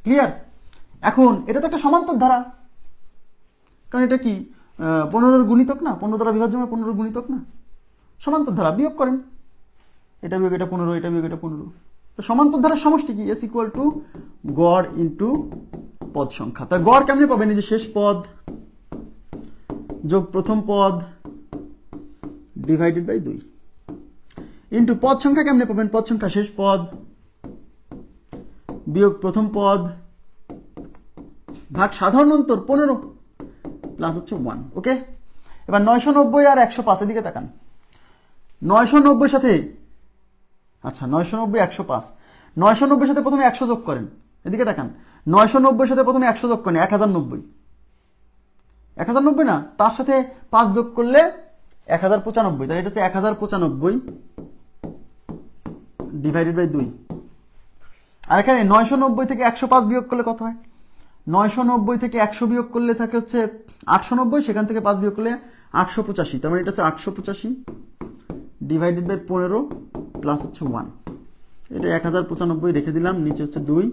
ক্লিয়ার? এখন এটা তো একটা সমান্তর ধারা, কারণ এটা কি 15 গুণিতক না? 15 দ্বারা বিভাজ্য মানে 15 গুণিতক না? সমান্তর ধারা। বিয়োগ করেন, এটা বিয়োগ এটা 15, এটা বিয়োগ এটা 15। তো সমান্তর ধারার সমষ্টি কি? S ইকুয়াল টু গড় ইন্টু পদ সংখ্যা। তার গড় কেমনে পাবেন? এই যে শেষ পদ যোগ প্রথম পদ ডিভাইডেড বাই 2 ইন্টু পদ সংখ্যা কেমনে পাবেন? পদ সংখ্যা শেষ পদ বিয়োগ প্রথম পদ ভাগ সাধারণ অন্তর 15 প্লাস হচ্ছে 1। ওকে, এবার 990 আর 105 এদিকে তাকান। 990 সাথে, আচ্ছা 990 105, 990 সাথে প্রথমে 100 যোগ করেন। এদিকে তাকান, 990 সাথে প্রথমে 100 যোগ করেন 1090। 1090 না, তার সাথে 5 যোগ করলে 1095। তাহলে এটা হচ্ছে 1095 ডিভাইডেড বাই 2। আর এখানে 990 থেকে 105 বিয়োগ করলে কত হয়? 990 থেকে 100 বিয়োগ করলে থাকে হচ্ছে 890, সেখান থেকে 5 বিয়োগ করলে 885। তার মানে এটা হচ্ছে 885 ডিভাইডেড বাই 15 প্লাস হচ্ছে 1। এটা 1095 রেখে দিলাম, নিচে হচ্ছে 2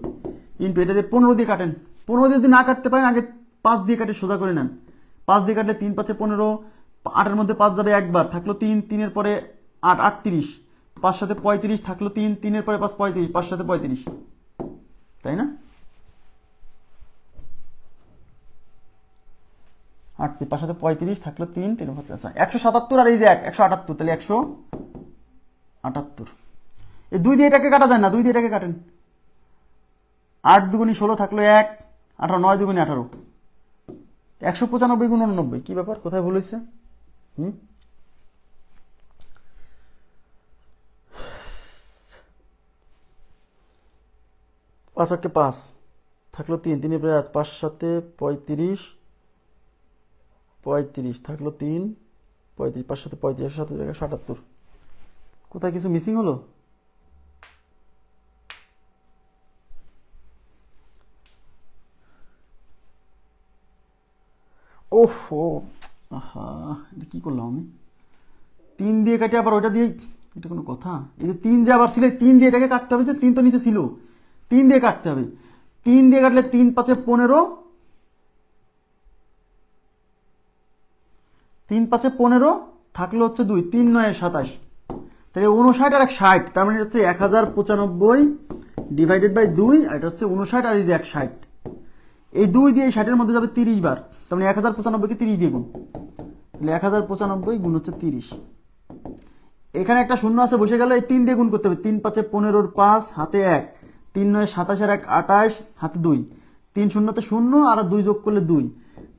ইন্টু এটা দিয়ে 15 দিয়ে কাটেন। 15 দিয়ে যদি না কাটতে পারেন আগে 5 দিয়ে কাটে সোজা করে নেন। 5 দিয়ে কাটলে 3 5 15, 8 এর মধ্যে 5 যাবে একবার, থাকলো 3, 3 এর পরে 8 38, 5 সাথে 35 থাকলো 3, 3 এর পরে 5 35, 5 সাথে 35, তাই না? 8 5 সাথে 35 থাকলো 3, 3 50, 177 আর এই যে 178, তাহলে 178। এই 2 দিয়ে এটাকে কাটা যায় না, 2 দিয়ে এটাকে কাটেন। 8 দুগুণী 16 থাকলো 1, 18, 9 দুগুণী 18, 195 গুণ 89। কি ব্যাপার, কোথায় ভুল হয়েছে? 5 একে 5 থাকলো 3, 3 এর পরে 5 সাথে 35, 35 থাকলো 3, 35, 5 সাথে 35, 177। কোথায় কিছু মিসিং হলো? ওহো, আহা, এটা কি করলাম আমি? 3 দিয়ে কাটে আবার ওইটা দিয়ে, এটা কোনো কথা? এই যে 3 যে আবার ছিল, 3 দিয়ে এটাকে কাটতে হবে, যে 3 তো নিচে ছিল, 3 দিয়ে কাটতে হবে। 3 দিয়ে কাটলে 3 5 15, 3 5 15 থাকলো হচ্ছে 2, 3 9 27, তাহলে 59 আর 60, তার মানে হচ্ছে 1095 ডিভাইডেড বাই 2, আর এটা হচ্ছে 59 আর এই যে 160, এই 2 দিয়ে 60 এর মধ্যে যাবে 30 বার, তার মানে 1095 কে 30 দিয়ে গুণ, তাহলে 1095 গুণ হচ্ছে 30। এখানে একটা শূন্য আছে বসে গেল, এই 3 দিয়ে গুণ করতে হবে, 3 5 15 5 হাতে 1, 3 9 27 আর 1 28 হাতে 2, 3 শূন্যতে 0 আর 2 যোগ করলে 2,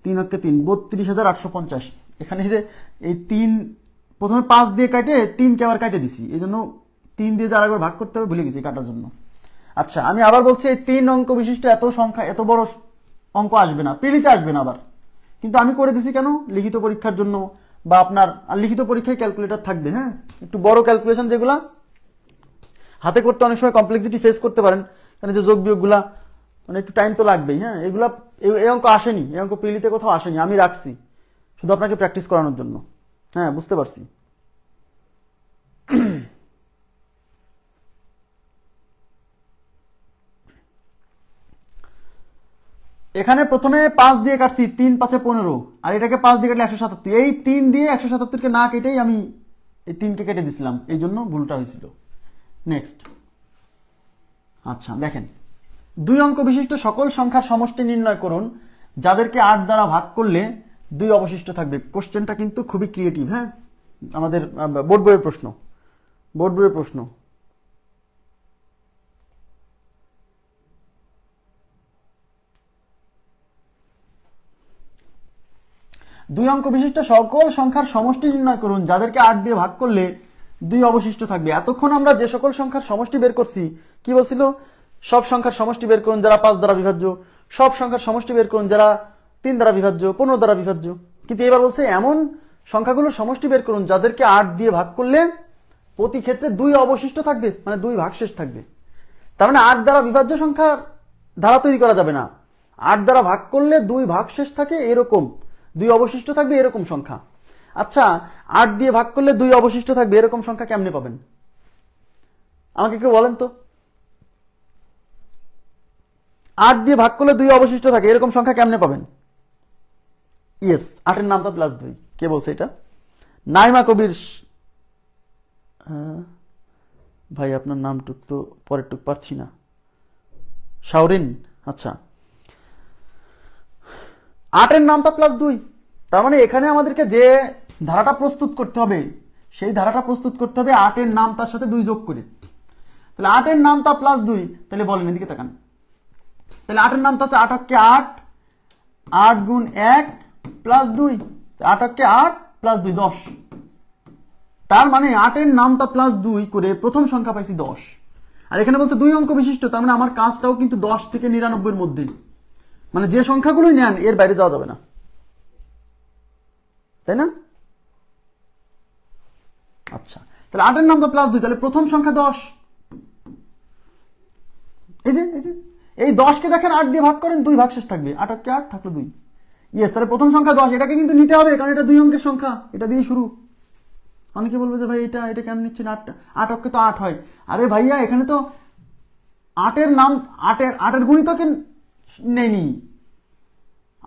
3 অক্ষে 3, 32,850। এখানে যে এই 3 প্রথমে 5 দিয়ে কাটে 3 কে আবার কাটে দিছি, এই জন্য 3 দিয়ে যে আরেকবার ভাগ করতে হবে ভুলে গেছি কাটার জন্য। আচ্ছা, আমি আবার বলছি, এই 3 অঙ্ক বিশিষ্ট এত সংখ্যা, এত বড় অঙ্ক আসবে না, প্রিলিতে আসবে না আবার, কিন্তু আমি করে দিছি কেন? লিখিত পরীক্ষার জন্য, বা আপনার লিখিত পরীক্ষায় ক্যালকুলেটর থাকবে। হ্যাঁ, একটু বড় ক্যালকুলেশন যেগুলা হাতে করতে অনেক সময় কমপ্লেক্সিটি ফেস করতে পারেন, কারণ যে যোগ বিয়োগ গুলা মানে একটু টাইম তো লাগবেই। হ্যাঁ, এগুলা এই অঙ্ক আসেনি, এই অঙ্ক প্রিলিতে কোথাও আসেনি, আমি রাখছি শুধু আপনাকে প্র্যাকটিস করানোর জন্য। হ্যাঁ, বুঝতে পারছি। এখানে প্রথমে 5 দিয়ে কাটছি, 3 5 15, আর এটাকে 5 দিয়ে কাটলে 177, এই 3 দিয়ে 177 কে না কেটেই আমি এই 3 কে কেটে দিছিলাম, এই জন্য ভুলটা হয়েছিল। নেক্সট। আচ্ছা দেখেন, 2 অঙ্ক বিশিষ্ট সকল সংখ্যার সমষ্টি নির্ণয় করুন যাদেরকে 8 দ্বারা ভাগ করলে 2 অবশিষ্ট থাকবে। কোশ্চেনটা কিন্তু খুবই ক্রিয়েটিভ। হ্যাঁ, আমাদের বোর্ড বইয়ের প্রশ্ন, বোর্ড বইয়ের প্রশ্ন। দুই অঙ্ক বিশিষ্ট সকল সংখ্যার সমষ্টি নির্ণয় করুন যাদেরকে 8 দিয়ে ভাগ করলে 2 অবশিষ্ট থাকবে। এতক্ষণ আমরা যে সকল সংখ্যার সমষ্টি বের করছি, কি বলছিল? সব সংখ্যার সমষ্টি বের করুন যারা 5 দ্বারা বিভাজ্য, সব সংখ্যার সমষ্টি বের করুন যারা 3 দ্বারা বিভাজ্য, 15 দ্বারা বিভাজ্য। কিন্তু এবার বলছে এমন সংখ্যাগুলোর সমষ্টি বের করুন যাদেরকে 8 দিয়ে ভাগ করলে প্রতি ক্ষেত্রে 2 অবশিষ্ট থাকবে, মানে 2 ভাগশেষ থাকবে। তার মানে 8 দ্বারা বিভাজ্য সংখ্যার ধারা তৈরি করা যাবে না, 8 দ্বারা ভাগ করলে 2 ভাগশেষ থাকে এরকম, 2 অবশিষ্ট থাকবে এরকম সংখ্যা। আচ্ছা, 8 দিয়ে ভাগ করলে 2 অবশিষ্ট থাকবে এরকম সংখ্যা কেমনে পাবেন? আমাকে কেউ বলেন তো। 8 দিয়ে ভাগ করলে 2 অবশিষ্ট থাকে এরকম সংখ্যা কেমনে পাবেন? ইয়েস, 8 এর নামটা প্লাস 2। কে বলছে এটা? নাইমা কবির। ভাই আপনার নামটুক তো পরের টুক পারছি না। শাওরিন। আচ্ছা, 8 এর নামটা প্লাস 2, তার মানে এখানে আমাদেরকে যে ধারাটা প্রস্তুত করতে হবে সেই ধারাটা প্রস্তুত করতে হবে 8 এর নাম তার সাথে 2 যোগ করে। তাহলে 8 এর নামটা প্লাস 2, তাহলে বলেন এদিকে তাকান। তাহলে 8 এর নামটা হচ্ছে 8 অক্ষে 8, 8 গুণ 1 প্লাস 2, 8 অক্ষে 8 প্লাস 2 10। তার মানে 8 এর নামটা প্লাস 2 করে প্রথম সংখ্যা পাইছি 10। আর এখানে বলছে 2 অঙ্ক বিশিষ্ট, তার মানে আমার কাজটাও কিন্তু 10 থেকে 99 এর মধ্যে, মানে যে সংখ্যাগুলোই নেন এর বাইরে যাওয়া যাবে না, তাই না? আচ্ছা, তাহলে 8 এর নামটা প্লাস 2, তাহলে প্রথম সংখ্যা 10। এই 10 কে দেখেন 8 দিয়ে ভাগ করেন, 2 ভাগশেষ থাকবে, 8 অক্ষে 8 থাকলো 2। ইয়েস, তাহলে প্রথম সংখ্যা 10, এটাকে কিন্তু নিতে হবে কারণ এটা 2 অঙ্কের সংখ্যা, এটা দিয়ে শুরু। অনেকে বলবে যে ভাই এটা কেন নিচ্ছেন? 8 অক্ষে তো 8 হয়। আরে ভাইয়া, এখানে তো 8 এর নাম 8 এর গুণিতকে নেইনি,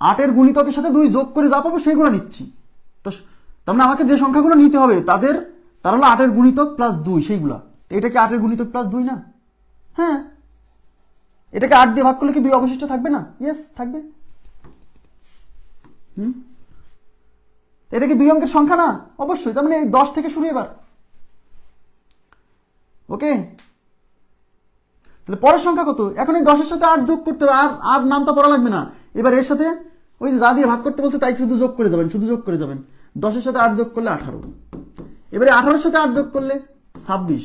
8 এর গুণিতকের সাথে 2 যোগ করে যা পাবো সেগুলো নিচ্ছি। তো তার মানে আমাকে যে সংখ্যাগুলো নিতে হবে তার হলো 8 এর গুণিতক প্লাস 2 সেইগুলা। এটা কি 8 এর গুণিতক প্লাস 2 না? হ্যাঁ, এটাকে 8 দিয়ে ভাগ করলে কি 2 অবশিষ্ট থাকবে না? ইয়েস, থাকবে। এটা কি 2 অঙ্কের সংখ্যা না? অবশ্যই। তার মানে এই 10 থেকে শুরু এবার। ওকে, তাহলে পরের সংখ্যা কত? এখন এই 10 এর সাথে 8 যোগ করতে হবে, আর নামটা পড়া লাগবে না। এবার এর সাথে ওই যে যা দিয়ে ভাগ করতে বলছে তাই শুধু যোগ করে যাবেন, 10 এর সাথে 8 যোগ করলে 18। এবারে 18 এর সাথে 8 যোগ করলে 26।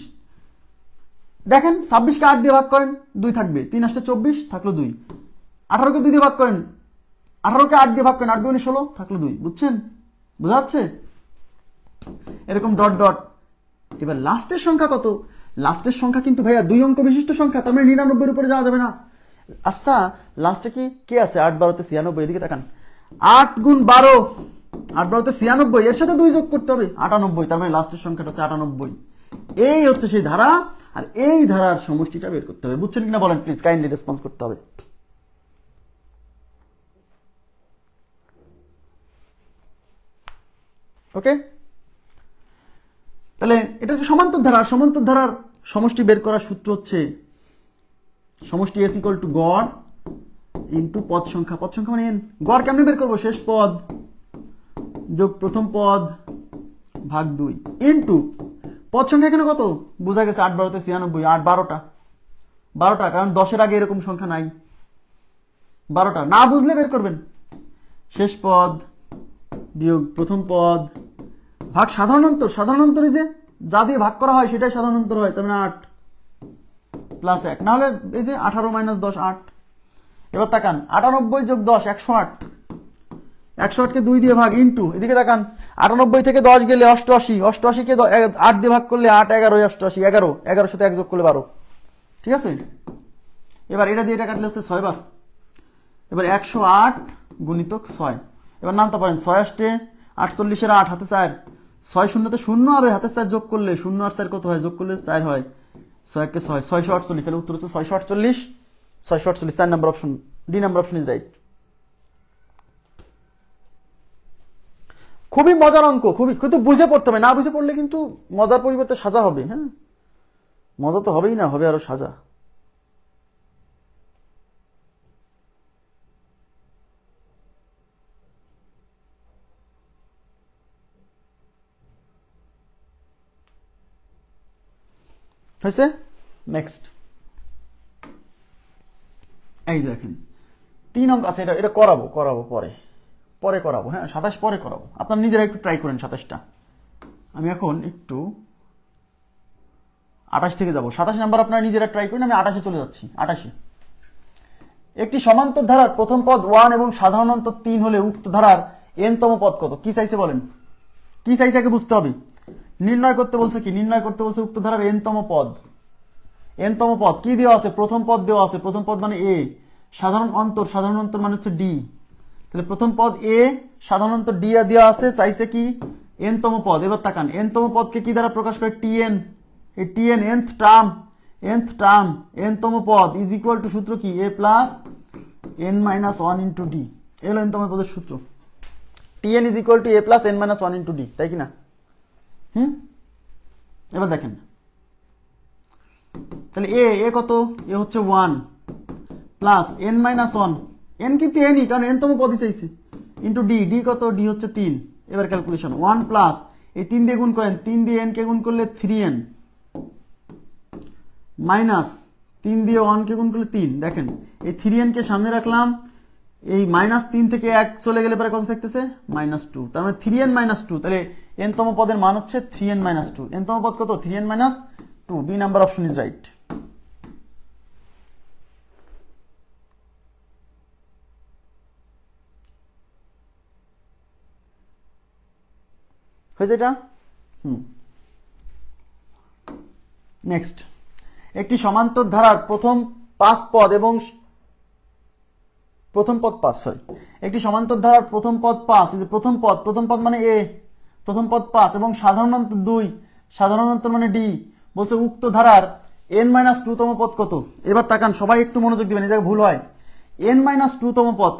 দেখেন 26 কে 8 দিয়ে ভাগ করেন, 2 থাকবে, 3 আসতে 24 থাকলো 2। 18 কে 2 দিয়ে ভাগ করেন, 18 কে 8 দিয়ে ভাগ করেন, 8 2 16 থাকলো 2। বুঝছেন? বোঝা যাচ্ছে? এরকম ডট ডট। এবার লাস্টের সংখ্যা কত? লাস্টের সংখ্যা কিন্তু ভাইয়া 2 অঙ্ক বিশিষ্ট সংখ্যা, তার মানে 99 এর উপরে যাওয়া যাবে না। আচ্ছা, লাস্টে কে আছে? 8 12 96। এদিকে তাকান, 8 গুণ 12 8 12 96, এর সাথে 2 যোগ করতে হবে 98, তার মানে লাস্টের সংখ্যাটা হচ্ছে 98। এই হচ্ছে সেই ধারা, আর এই ধারার সমষ্টিটা বের করতে হবে। বুঝছেন কিনা বলেন প্লিজ, কাইন্ডলি রেসপন্স করতে হবে। ওকে, তাহলে এটা সমান্তর ধারা। সমান্তর ধারার সমষ্টি বের করার সূত্র হচ্ছে সমষ্টি s ইকুয়াল টু গড় ইনটু পদ সংখ্যা। পদ সংখ্যা মানে n। গড় কেমনে বের করবো? শেষ পদ যোগ প্রথম পদ ভাগ 2 ইনটু পদ সংখ্যা। এখানে কত বোঝা গেছে? 8 12 96, 8 12টা, কারণ 10-এর আগে এরকম সংখ্যা নাই। 12টা না বুঝলে বের করবেন। শেষ পদ বিয়োগ প্রথম পদ ভাগ সাধারণ অন্তর। সাধারণ অন্তরে যে যা দিয়ে ভাগ করা হয় সেটাই সাধারণ অন্তর হয়, তার মানে 8 প্লাস 1, না হলে এই যে 18 মাইনাস 10 8। এবার তাকান 98 যোগ 10 108, 108কে 2 দিয়ে ভাগ ইনটু, এদিকে তাকান 98 থেকে 10 গেলে 88, 88কে 8 দিয়ে ভাগ করলে 8 11 88, 11 11 সাথে 1 যোগ করলে 12। ঠিক আছে, এবার এটা দিয়ে এটা কাটলে হচ্ছে 6 বার। এবার 108 গুণিতক 6, এবার নামতে পারেন 6 আসতে 48-এর 8 হাতে 4, 6 শূন্যতে 0 আর হাতে 4 যোগ করলে 0 আর 4 কত হয়? যোগ করলে 4 হয়। 6 কে 6 648, তাহলে উত্তর হচ্ছে 648। 648 4 number option, D number option is right. খুবই মজার অঙ্ক, খুবই, কিন্তু বুঝে পড়তে হবে। না বুঝে পড়লে কিন্তু মজার পরিবর্তে সাজা হবে। হ্যাঁ, মজা তো হবেই না, হবে আরো সাজা। হয়েছে? নেক্সট এই দেখেন 3 অঙ্ক আছে। এটা করাবো পরে করাবো। হ্যাঁ, 27 পরে করাবো। আপনারা নিজেরা একটু ট্রাই করেন 27টা। আমি এখন একটু 28 থেকে যাব। 27 নাম্বার আপনারা নিজেরা ট্রাই করেন, আমি 28-এ চলে যাচ্ছি। 28-এ একটি সমান্তর ধারার প্রথম পদ 1 এবং সাধারণ অন্তর 3 হলে উক্ত ধারার n তম পদ কত? কি চাইছে বলেন? কি চাইছে আগে বুঝতে হবে। নির্ণয় করতে বলছে কি? নির্ণয় করতে বলছে উক্ত ধারার n তম পদ। n তম পদ কি দেওয়া আছে? প্রথম পদ দেওয়া আছে। প্রথম পদ মানে a, সাধারণ অন্তর মানে হচ্ছে d। তাহলে প্রথম পদ a, সাধারণ অন্তর d দেওয়া আছে। চাইছে কি? n তম পদ। এবার তাকান n তম পদকে কি দ্বারা প্রকাশ করে? tn। এই tn nth টার্ম, n তম পদ ইজ ইকুয়াল টু সূত্র কি? a plus n minus 1 into d। এলো n তম পদের সূত্র। tn is equal to a plus n minus 1 into d, তাই কি না? এবার দেখেন তাহলে a কত? a হচ্ছে 1 প্লাস n মাইনাস 1, n কিন্তু nই, কারণ n তম পদই চাইছে, ইন্টু d কত? d হচ্ছে 3। এবার ক্যালকুলেশন 1 প্লাস এই 3 দিয়ে গুণ করেন, 3 দিয়ে n কে গুণ করলে 3n মাইনাস 3 দিয়ে 1 কে গুণ করলে 3। দেখেন এই 3n কে সামনে রাখলাম, এই মাইনাস 3 থেকে 1 চলে গেলে পরে কত থাকতেছে? -2। তার মানে 3n - 2। তাহলে n তম পদের মান হচ্ছে 3n - 2। n তম পদ কত? 3n - 2। B number option is right. হয়েছে এটা? নেক্সট, একটি সমান্তর ধারার প্রথম 5 পদ এবং প্রথম পদ 5 হয়। একটি সমান্তর ধারার প্রথম পদ 5, এই যে প্রথম পদ মানে a, প্রথম পদ 5 এবং সাধারণ অন্তর 2, সাধারণ অন্তর মানে d। বলছে উক্ত ধারার n - 2 তম পদ কত? এবার তাকান, সবাই একটু মনোযোগ দিবেন, এই জায়গায় ভুল হয়। n - 2 তম পদ,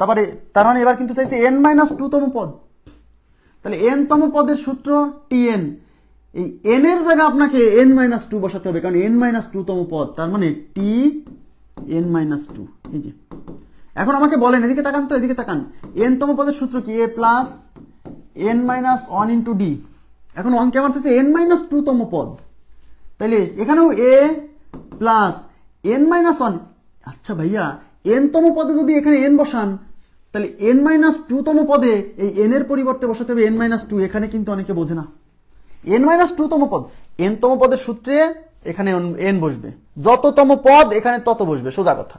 তার মানে এবার কিন্তু চাইছে n - 2 তম পদ। তাহলে n তম পদের সূত্র tn। এই n এর জায়গায় আপনাকে n - 2 বসাতে হবে, কারণ n - 2 তম পদ, তার মানে tn - 2। এই যে এখন আমাকে বলেন, এদিকে তাকান তো, এদিকে তাকান, n তম পদের সূত্র কি? a plus n minus 1 into d। এখন অঙ্কে আমার হচ্ছে n - 2 তম পদ, তাহলে এখানেও a প্লাস n - 1। আচ্ছা ভাইয়া, n তম পদে যদি এখানে n বসান, তাহলে n - 2 তম পদে এই n এর পরিবর্তে বসাতে হবে n - 2। এখানে কিন্তু অনেকে বোঝে না। n - 2 তম পদ, n তম পদের সূত্রে এখানে n বসবে, যততম পদ এখানে তত বসবে, সোজা কথা।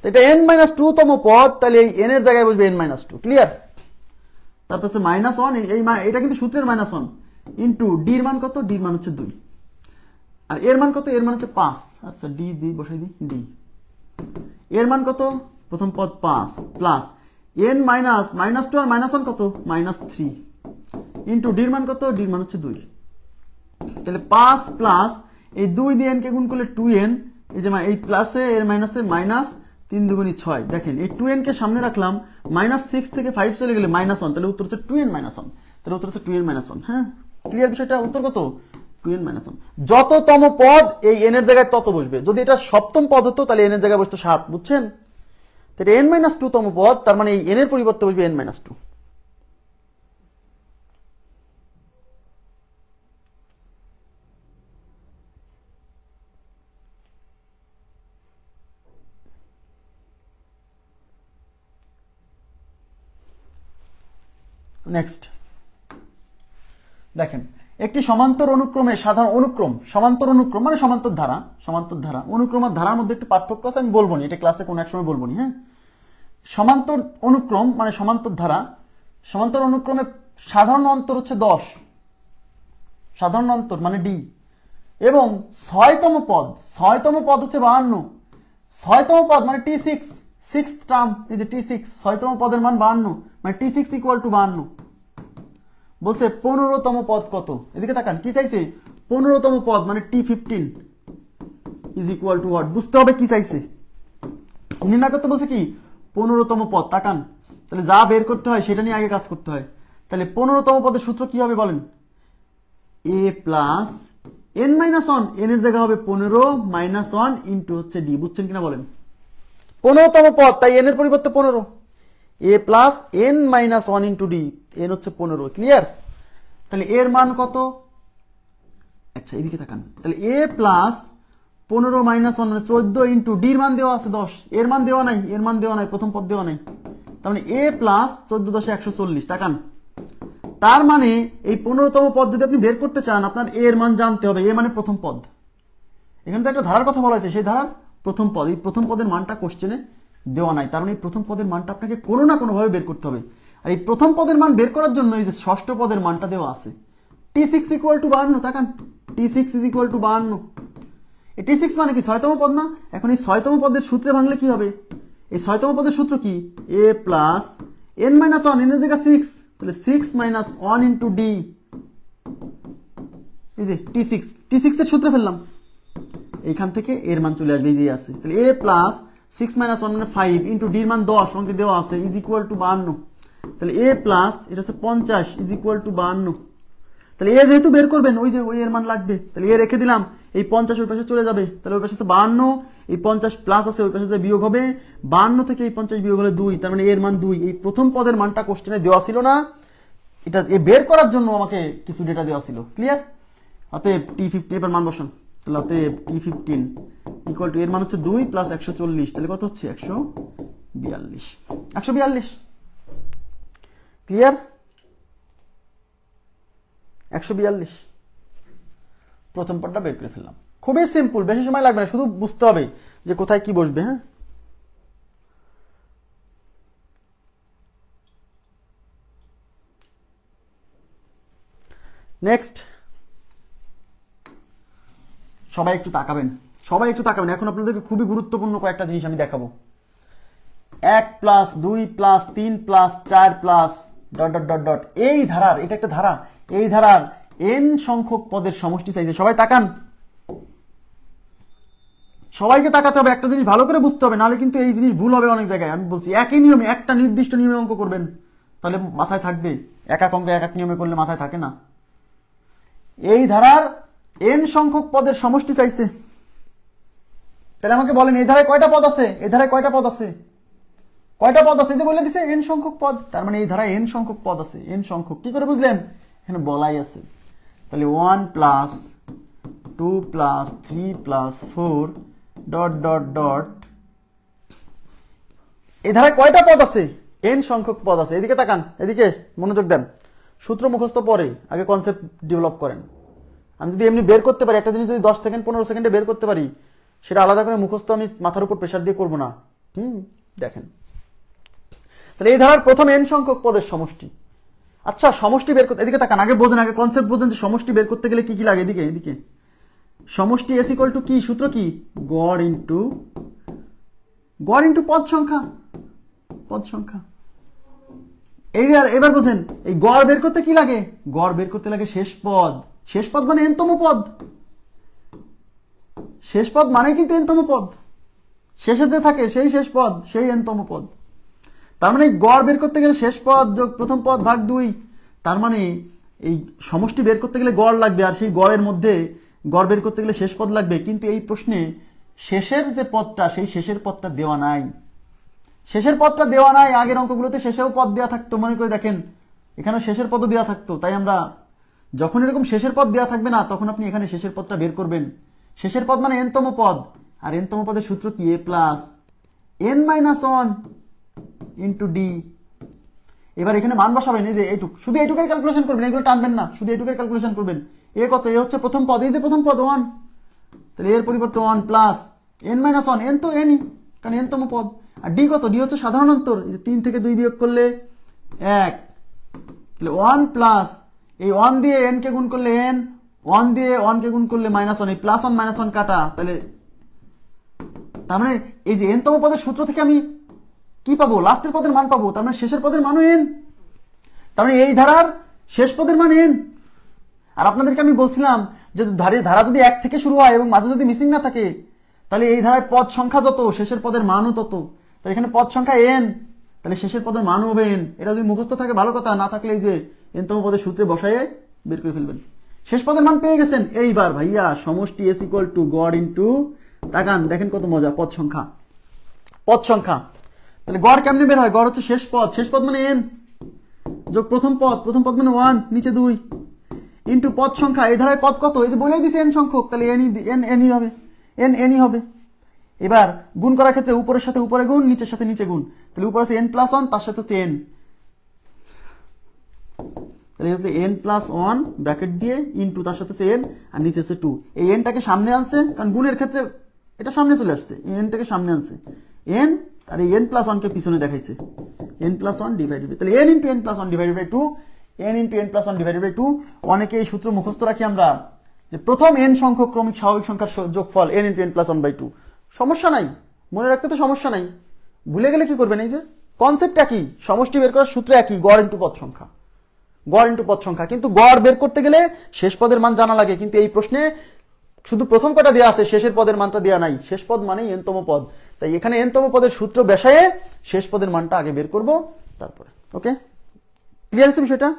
এটা n - 2 তম পদ, তাহলে এই n এর জায়গায় বসবে n - 2। ক্লিয়ার? তারপর হচ্ছে -1, এটা কিন্তু সূত্রের -1 ইন্টু d এর মান কত? d এর মান হচ্ছে 2। আর এর মান কত? এর মান হচ্ছে 5। আচ্ছা d বসাই দিই, d এর মান কত? প্রথম পদ 5 প্লাস n - -2 আর -1 কত? -3। ইন্টু ডির মান কত, ডির মান হচ্ছে 2। তাহলে 5 প্লাস এই 2 দিয়ে n কে গুণ করলে 2n, এই যে এই প্লাসে এর মাইনাসে মাইনাস 3 দুগুণী 6। দেখেন এই 2n কে সামনে রাখলাম, -6 থেকে 5 চলে গেলে -1, তাহলে উত্তর হচ্ছে 2n - 1। তাহলে উত্তর হচ্ছে 2n - 1। হ্যাঁ, ক্লিয়ার বিষয়টা? উত্তর কত? 2n - 1। যততম পদ এই n এর জায়গায় তত বসবে। যদি এটা সপ্তম পদ হতো তাহলে n এর জায়গায় বসতো 7, বুঝছেন? তাহলে n-2 তম পদ, তার মানে এই n এর পরিবর্তে বসবে n-2। নেক্সট দেখেন, একটি সমান্তর অনুক্রমে সাধারণ অনুক্রম, সমান্তর অনুক্রম মানে সমান্তর ধারা, সমান্তর ধারা অনুক্রম আর ধারার মধ্যে একটু পার্থক্য আছে, আমি বলবো না, এটা ক্লাসে কোনো এক সময় বলবো না। হ্যাঁ, সমান্তর অনুক্রম মানে সমান্তর ধারা, সমান্তর অনুক্রমে সাধারণ অন্তর হচ্ছে 10, সাধারণ অন্তর মানে ডি, এবং 6তম পদ, 6তম পদ হচ্ছে 52, 6তম পদ মানে T6, 6th টার্ম, এই যে T6, 6তম পদের মান 52, মানে T6 = 52। বলছে 15তম পদ কত, এদিকে তাকান, কি চাইছে? 15তম পদ মানে T15 = what, বুঝতে হবে কি চাইছে। নির্ণয় করতে বলছে কি 15তম পদ, তাকান, তাহলে যা বের করতে হয় সেটা নিয়ে আগে কাজ করতে হয়। তাহলে 15তম পদের সূত্র কি হবে বলেন? a প্লাস n-1, n এর জায়গা হবে 15 - 1 ইন্টু হচ্ছে d, বুঝছেন কিনা বলেন? 15তম পদ, তাই n এর পরিবর্তে 15, a plus n-1 into d, n হচ্ছে 15। ক্লিয়ার? তাহলে এর মান কত? আচ্ছা এদিকে তাকান, তাহলে a প্লাস 15 - 1 মানে 14 ইন্টু ডির মান দেওয়া আছে 10, এর মান দেওয়া নাই, এর মান দেওয়া নাই, প্রথম পদ দেওয়া নাই, তার মানে a প্লাস 14 × 140। তাকান, তার মানে এই 15তম পদ যদি আপনি বের করতে চান, আপনার a এর মান জানতে হবে, a মানে প্রথম পদ। এখানে তো একটা ধারার কথা বলা হয়েছে, সেই ধারার প্রথম পদ, এই প্রথম পদের মানটা কোশ্চেনে দেওয়া নাই, তার মানে এই প্রথম পদের মানটা আপনাকে কোনো না কোনো ভাবে বের করতে হবে। আর এই প্রথম পদের মান বের করার জন্য এই যে ষষ্ঠ পদের মানটা দেওয়া আছে, T6 = 52। তাকান, T6 = 52। এই T6 মানে কি 6তম পদ না? এখন এই 6তম পদের সূত্রে ভাঙলে কি হবে? এই 6তম পদের সূত্র কি? a প্লাস n-1, n এর জায়গা 6, তাহলে 6 - 1 ইন্টু d, এই যে T6 এর সূত্রে ফেললাম, এইখান থেকে এর মান চলে আসবে, এই যে আছে। তাহলে a প্লাস 6 - 1 মানে 5 ইন্টু ডির মান 10 অঙ্কে দেওয়া আছে = 52। তাহলে a প্লাস এটা হচ্ছে 50 = 52। তাহলে a যেহেতু বের করবেন, ওই যে ওই এর মান লাগবে, তাহলে a রেখে দিলাম, এই 50 ওই পাশে চলে যাবে, তাহলে ওই পাশে 52, এই 50 প্লাস আছে, ওই পাশে বিয়োগ হবে, 52 থেকে এই 50 বিয়োগ হলে 2, তার মানে এর মান 2। এই প্রথম পদের মানটা কোশ্চেনে দেওয়া ছিল না, এটা বের করার জন্য আমাকে কিছু ডেটা দেওয়া ছিল। ক্লিয়ার? অতএব T15 এবার মান বসান, তাহলে অতএব T15 = এর মান হচ্ছে 2 প্লাস 140, তাহলে কত হচ্ছে? 142, 142। ক্লিয়ার? 142 প্রথম পদটা বের করে ফেললাম। খুবই সিম্পল, বেশি সময় লাগবে না, শুধু বুঝতে হবে যে কোথায় কি বসবে। হ্যাঁ, নেক্সট, সবাই একটু তাকাবেন, সবাই একটু তাকাবেন। এখন আপনাদেরকে খুবই গুরুত্বপূর্ণ কয়েকটা জিনিস আমি দেখাবো। 1 প্লাস 2 প্লাস 3 প্লাস 4 প্লাস ... এই ধারার, এটা একটা ধারা, এই ধারার n সংখ্যক পদের সমষ্টি চাইছে। সবাই তাকান, সবাইকে তাকাতে হবে, একটা জিনিস ভালো করে বুঝতে হবে, নাহলে কিন্তু এই জিনিস ভুল হবে অনেক জায়গায়। আমি বলছি একই নিয়মে, একটা নির্দিষ্ট নিয়মে অঙ্ক করবেন, তাহলে মাথায় থাকবে। এক এক অঙ্ক এক এক নিয়মে করলে মাথায় থাকে না। এই ধারার n সংখ্যক পদের সমষ্টি চাইছে। তাহলে আমাকে বলেন, এই ধারায় কয়টা পদ আছে? এই ধারায় কয়টা পদ আছে? কয়টা পদ আছে? যে বলে দিছে n সংখ্যক পদ, তার মানে এই ধারায় n সংখ্যক পদ আছে। n সংখ্যক কি করে বুঝলেন? এখানে বলাই আছে। তাহলে 1 প্লাস 2 প্লাস 3 প্লাস 4 ... এই ধারায় কয়টা পদ আছে? n সংখ্যক পদ আছে। এদিকে তাকান, এদিকে মনোযোগ দেন। সূত্র মুখস্থ পরে, আগে কনসেপ্ট ডেভেলপ করেন। আমি যদি এমনি বের করতে পারি, একটা জিনিস যদি 10 সেকেন্ড 15 সেকেন্ডে বের করতে পারি, সেটা আলাদা করে মুখস্থ আমি মাথার উপর প্রেসার দিয়ে করবো না। দেখেন, তাহলে এই ধারার প্রথম n সংখ্যক পদের সমষ্টি। আচ্ছা, সমষ্টি বের করতে, এদিকে তাকান, আগে বোঝেন, আগে কনসেপ্ট বোঝেন যে সমষ্টি বের করতে গেলে কি কি লাগে। এদিকে এদিকে সমষ্টি s = কি? সূত্র কি? গড় ইন্টু পদ সংখ্যা, পদ সংখ্যা। এইবার এবার বুঝেন, এই গড় বের করতে কি লাগে? গড় বের করতে লাগে শেষ পদ। শেষ পদ মানে এনতম পদ। শেষ পদ মানে কিন্তু এনতম পদ, শেষে যে থাকে সেই শেষ পদ, সেই এনতম পদ। তার মানে গড় বের করতে গেলে শেষ পদ যোগ প্রথম পদ ভাগ 2। তার মানে এই সমষ্টি বের করতে গেলে গড় লাগবে, আর সেই গড়ের মধ্যে গড় বের করতে গেলে শেষ পদ লাগবে। কিন্তু এই প্রশ্নে শেষের যে পদটা, সেই শেষের পদটা দেওয়া নাই। শেষের পদটা দেওয়া নাই। আগের অঙ্কগুলোতে শেষেও পদ দেওয়া থাকতো, মনে করে দেখেন, এখানে শেষের পদও দেওয়া থাকতো। তাই আমরা যখন এরকম শেষের পদ দেওয়া থাকবে না, তখন আপনি এখানে শেষের পদটা বের করবেন। শেষের পদ মানে এনতম পদ, আর এনতম পদের সূত্র কি? a plus n-1 into D. এবার এখানে মান বসাবেন, এই যে এইটুক, শুধু এইটুকের ক্যালকুলেশন করবেন, এগুলো টানবেন না, শুধু এইটুকের ক্যালকুলেশন করবেন। এ কত? এ হচ্ছে প্রথম পদ, এই যে প্রথম পদ 1, তাহলে এর পরিবর্তে 1 প্লাস n-1, n তো nই, কারণ এনতম পদ। আর ডি কত? ডি হচ্ছে সাধারণ অন্তর, এই যে 3 থেকে 2 বিয়োগ করলে 1, তাহলে 1 প্লাস এই 1 দিয়ে n কে গুণ করলে n, 1 দিয়ে 1 কে গুণ করলে -1, এই +1 -1 কাটা, তাহলে তার মানে এই যে এনতম পদের সূত্র থেকে আমি কি পাবো? লাস্টের পদের মান পাবো। তার মানে শেষের পদের মানও n। তার মানে এই ধারার শেষ পদের মান n। আর আপনাদেরকে আমি বলছিলাম যে ধারা যদি 1 থেকে শুরু হয় এবং মাঝে যদি মিসিং না থাকে, তাহলে এই ধারায় পদ সংখ্যা যত, শেষের পদের মানও তত। তাহলে এখানে পদ সংখ্যা n, তাহলে শেষের পদের মানও হবে n। এটা যদি মুখস্থ থাকে ভালো কথা, না থাকলে এই যে এনতম পদের সূত্রে বসায়ে বের করে ফেলবেন। শেষ পদের মান পেয়ে গেছেন। এইবার ভাইয়া সমষ্টি s ইকুয়াল টু গড় ইন্টু, তাকান দেখেন কত মজা, পদ সংখ্যা। পদ সংখ্যা, তাহলে গড় কেমনে বের হয়? গড় হচ্ছে শেষ পদ, শেষ পদ মানে n যোগ প্রথম পদ, প্রথম পদ মানে 1, নিচে 2 ইন্টু পদ সংখ্যা। এই ধারায় পদ কত? এই যে বলেই দিছে n সংখ্যক, তাহলে n হবে, n হবে। এবার গুণ করার ক্ষেত্রে উপরের সাথে উপরে গুণ, নিচের সাথে নিচে গুণ, তাহলে উপরে আছে n+1, তার সাথে হচ্ছে n, তাহলে হচ্ছে n+1 ব্র্যাকেট দিয়ে ইন্টু তার সাথে আছে n, আর নিচে আছে 2। এই nটাকে সামনে আনছে, কারণ গুণের ক্ষেত্রে এটা সামনে চলে আসছে, nটাকে সামনে আনছে n, আর এই n+1 কে পিছনে দেখাইছে, n+1 ডিভাইডেড বাই, তাহলে n into n+1 divided by 2, n into n+1 divided by 2। অনেকে এই সূত্র মুখস্থ রাখি আমরা, যে প্রথম n সংখ্যক ক্রমিক স্বাভাবিক সংখ্যার যোগফল n ইন্টু n+1 বাই 2। সমস্যা নাই, মনে রাখতে তো সমস্যা নাই, ভুলে গেলে কি করবেন? এই যে কনসেপ্ট একই, সমষ্টি বের করার সূত্র একই, গড় ইন্টু পদ সংখ্যা, গড় ইন্টু পদ সংখ্যা। কিন্তু গড় বের করতে গেলে শেষ পদের মান জানা লাগে, কিন্তু এই প্রশ্নে শুধু প্রথম কটা দেওয়া আছে, শেষের পদের মানটা দেওয়া নাই। শেষ পদ মানেই এনতম পদ, তাই এখানে এনতম পদের সূত্র বসায়ে শেষ পদের মানটা আগে বের করব, তারপরে। ওকে, ক্লিয়ার আছে বিষয়টা?